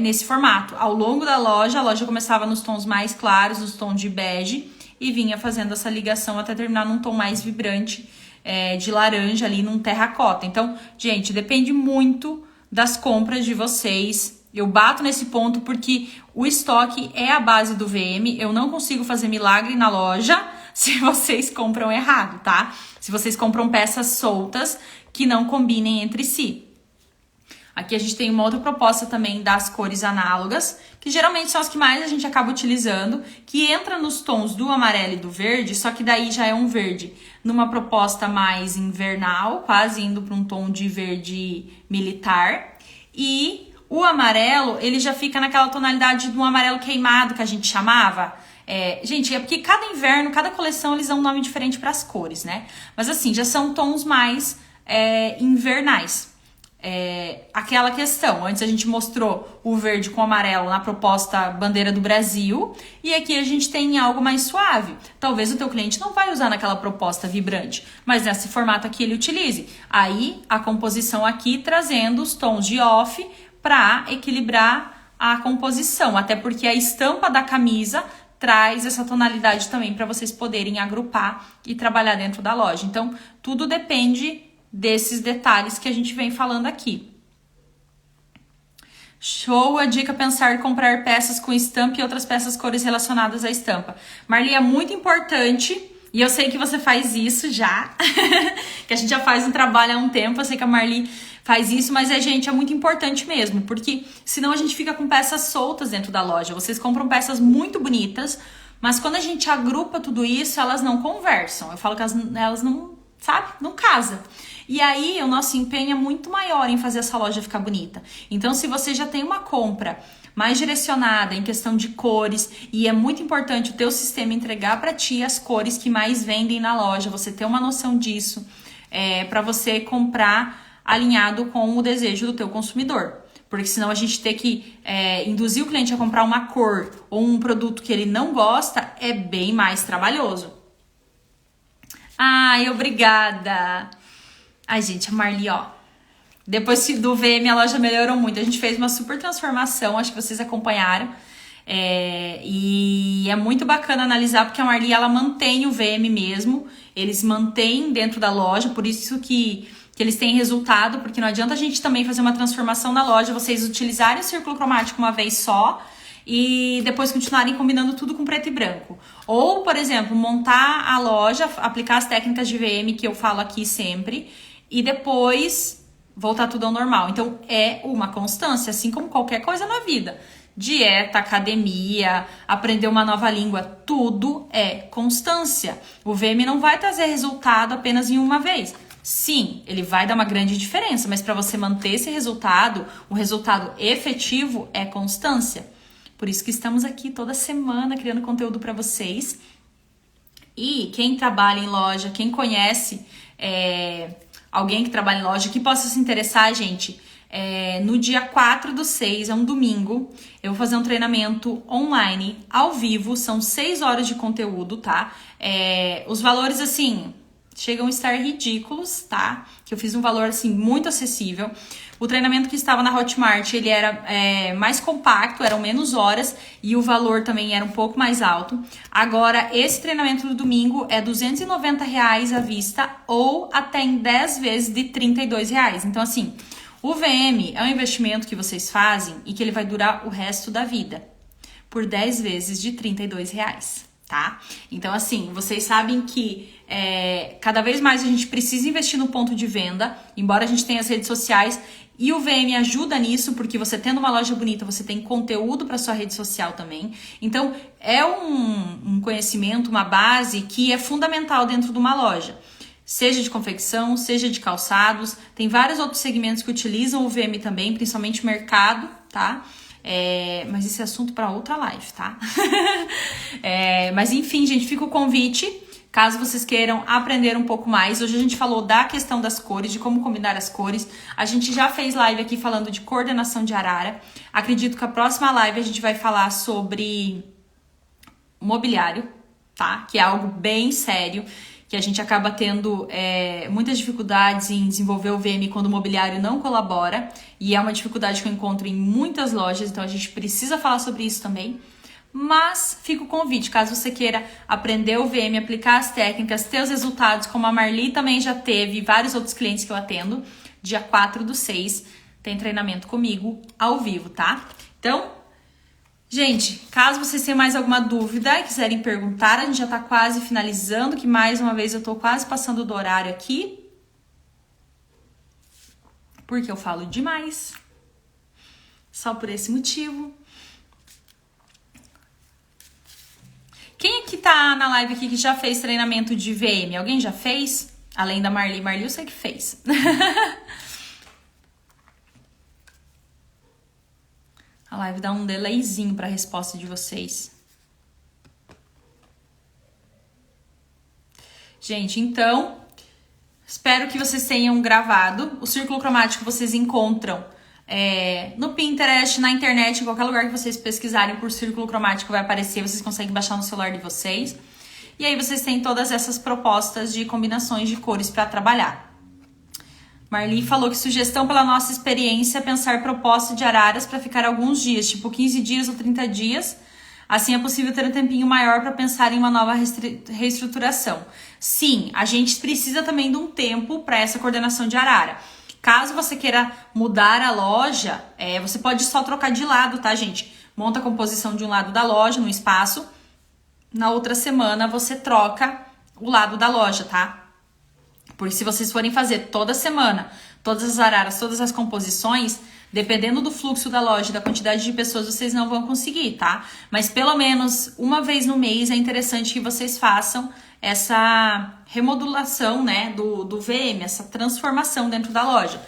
nesse formato. Ao longo da loja, a loja começava nos tons mais claros, nos tons de bege, e vinha fazendo essa ligação até terminar num tom mais vibrante, de laranja ali, num terracota. Então, gente, depende muito das compras de vocês. Eu bato nesse ponto porque o estoque é a base do VM. Eu não consigo fazer milagre na loja se vocês compram errado, tá? Se vocês compram peças soltas que não combinem entre si. Aqui a gente tem uma outra proposta também das cores análogas, que geralmente são as que mais a gente acaba utilizando, que entra nos tons do amarelo e do verde, só que daí já é um verde numa proposta mais invernal, quase indo para um tom de verde militar. E o amarelo, ele já fica naquela tonalidade de um amarelo queimado que a gente chamava. Gente, é porque cada inverno, cada coleção, eles dão um nome diferente para as cores, né? Mas assim, já são tons mais invernais. Aquela questão, antes a gente mostrou o verde com o amarelo na proposta bandeira do Brasil, e aqui a gente tem algo mais suave. Talvez o teu cliente não vai usar naquela proposta vibrante, mas nesse formato aqui ele utilize. Aí a composição aqui trazendo os tons de off para equilibrar a composição, até porque a estampa da camisa traz essa tonalidade também para vocês poderem agrupar e trabalhar dentro da loja. Então, tudo depende desses detalhes que a gente vem falando aqui. Show a dica pensar em comprar peças com estampa e outras peças cores relacionadas à estampa. Marli, é muito importante, e eu sei que você faz isso já, que a gente já faz um trabalho há um tempo, eu sei que a Marli faz isso, mas gente, é muito importante mesmo, porque senão a gente fica com peças soltas dentro da loja. Vocês compram peças muito bonitas, mas quando a gente agrupa tudo isso, elas não conversam. Eu falo que elas não, sabe, não casam. E aí, o nosso empenho é muito maior em fazer essa loja ficar bonita. Então, se você já tem uma compra mais direcionada em questão de cores, e é muito importante o teu sistema entregar para ti as cores que mais vendem na loja, você ter uma noção disso, para você comprar alinhado com o desejo do teu consumidor. Porque senão a gente ter que induzir o cliente a comprar uma cor ou um produto que ele não gosta é bem mais trabalhoso. Ai, obrigada! Ai, gente, a Marli, ó, depois do VM a loja melhorou muito. A gente fez uma super transformação, acho que vocês acompanharam. E é muito bacana analisar, porque a Marli, ela mantém o VM mesmo. Eles mantêm dentro da loja, por isso que eles têm resultado, porque não adianta a gente também fazer uma transformação na loja, vocês utilizarem o círculo cromático uma vez só e depois continuarem combinando tudo com preto e branco. Ou, por exemplo, montar a loja, aplicar as técnicas de VM que eu falo aqui sempre, e depois voltar tudo ao normal. Então, é uma constância, assim como qualquer coisa na vida. Dieta, academia, aprender uma nova língua, tudo é constância. O VM não vai trazer resultado apenas em uma vez. Sim, ele vai dar uma grande diferença, mas para você manter esse resultado, um resultado efetivo, é constância. Por isso que estamos aqui toda semana criando conteúdo para vocês. E quem trabalha em loja, quem conhece alguém que trabalha em loja, que possa se interessar, gente, no dia 4/6, é um domingo, eu vou fazer um treinamento online, ao vivo, são 6 horas de conteúdo, tá? Os valores, assim, chegam a estar ridículos, tá? Que eu fiz um valor, assim, muito acessível. O treinamento que estava na Hotmart, ele era mais compacto, eram menos horas e o valor também era um pouco mais alto. Agora, esse treinamento do domingo é R$290 à vista ou até em 10 vezes de R$32. Então, assim, o VM é um investimento que vocês fazem e que ele vai durar o resto da vida, por 10 vezes de R$32, tá? Então, assim, vocês sabem que cada vez mais a gente precisa investir no ponto de venda, embora a gente tenha as redes sociais, e o VM ajuda nisso, porque você tendo uma loja bonita, você tem conteúdo para sua rede social também. Então, é um conhecimento, uma base que é fundamental dentro de uma loja. Seja de confecção, seja de calçados, tem vários outros segmentos que utilizam o VM também, principalmente mercado, tá? Mas esse é assunto para outra live, tá? Mas enfim, gente, fica o convite. Caso vocês queiram aprender um pouco mais, hoje a gente falou da questão das cores, de como combinar as cores. A gente já fez live aqui falando de coordenação de arara. Acredito que a próxima live a gente vai falar sobre mobiliário, tá? Que é algo bem sério, que a gente acaba tendo muitas dificuldades em desenvolver o VM quando o mobiliário não colabora, e é uma dificuldade que eu encontro em muitas lojas, então a gente precisa falar sobre isso também. Mas fica o convite, caso você queira aprender o VM, aplicar as técnicas, ter os resultados, como a Marli também já teve, e vários outros clientes que eu atendo, dia 4/6 tem treinamento comigo ao vivo, tá? Então, gente, caso vocês tenham mais alguma dúvida e quiserem perguntar, a gente já tá quase finalizando, que mais uma vez eu tô quase passando do horário aqui, porque eu falo demais, só por esse motivo. Quem aqui tá na live aqui que já fez treinamento de VM? Alguém já fez? Além da Marli. Marli eu sei que fez. A live dá um delayzinho pra resposta de vocês. Gente, então, espero que vocês tenham gravado. O círculo cromático vocês encontram no Pinterest, na internet, em qualquer lugar que vocês pesquisarem por círculo cromático vai aparecer, vocês conseguem baixar no celular de vocês. E aí vocês têm todas essas propostas de combinações de cores para trabalhar. Marli falou que sugestão pela nossa experiência é pensar proposta de araras para ficar alguns dias, tipo 15 dias ou 30 dias. Assim é possível ter um tempinho maior para pensar em uma nova reestruturação. Sim, a gente precisa também de um tempo para essa coordenação de arara. Caso você queira mudar a loja, você pode só trocar de lado, tá, gente? Monta a composição de um lado da loja, no espaço. Na outra semana, você troca o lado da loja, tá? Porque se vocês forem fazer toda semana, todas as araras, todas as composições, dependendo do fluxo da loja, da quantidade de pessoas, vocês não vão conseguir, tá? Mas pelo menos uma vez no mês é interessante que vocês façam essa remodulação, né, do VM, essa transformação dentro da loja.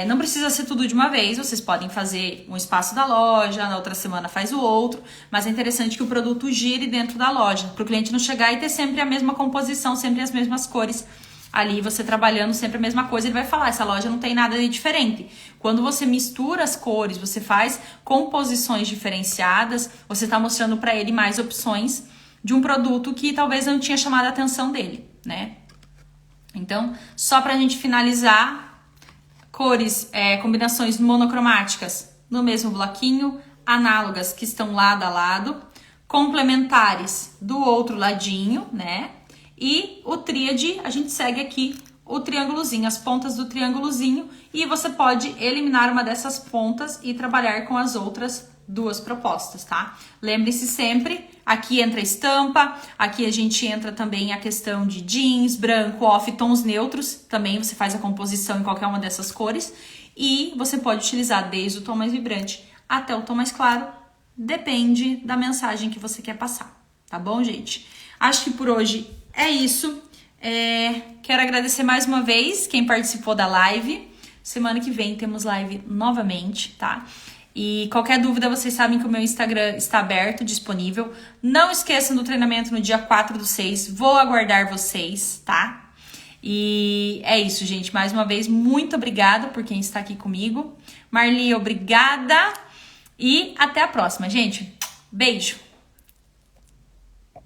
Não precisa ser tudo de uma vez, vocês podem fazer um espaço da loja, na outra semana faz o outro, mas é interessante que o produto gire dentro da loja, para o cliente não chegar e ter sempre a mesma composição, sempre as mesmas cores. Ali você trabalhando sempre a mesma coisa, ele vai falar, essa loja não tem nada de diferente. Quando você mistura as cores, você faz composições diferenciadas, você está mostrando para ele mais opções de um produto que talvez não tinha chamado a atenção dele, né? Então, só pra gente finalizar, cores, combinações monocromáticas no mesmo bloquinho, análogas que estão lado a lado, complementares do outro ladinho, né? E o tríade, a gente segue aqui o triângulozinho, as pontas do triângulozinho, e você pode eliminar uma dessas pontas e trabalhar com as outras duas propostas, tá? Lembre-se sempre, aqui entra a estampa, aqui a gente entra também a questão de jeans, branco, off, tons neutros, também você faz a composição em qualquer uma dessas cores, e você pode utilizar desde o tom mais vibrante até o tom mais claro, depende da mensagem que você quer passar, tá bom, gente? Acho que por hoje é isso. Quero agradecer mais uma vez quem participou da live. Semana que vem temos live novamente, tá? E qualquer dúvida, vocês sabem que o meu Instagram está aberto, disponível. Não esqueçam do treinamento no dia 4/6. Vou aguardar vocês, tá? E é isso, gente. Mais uma vez, muito obrigada por quem está aqui comigo. Marli, obrigada. E até a próxima, gente. Beijo!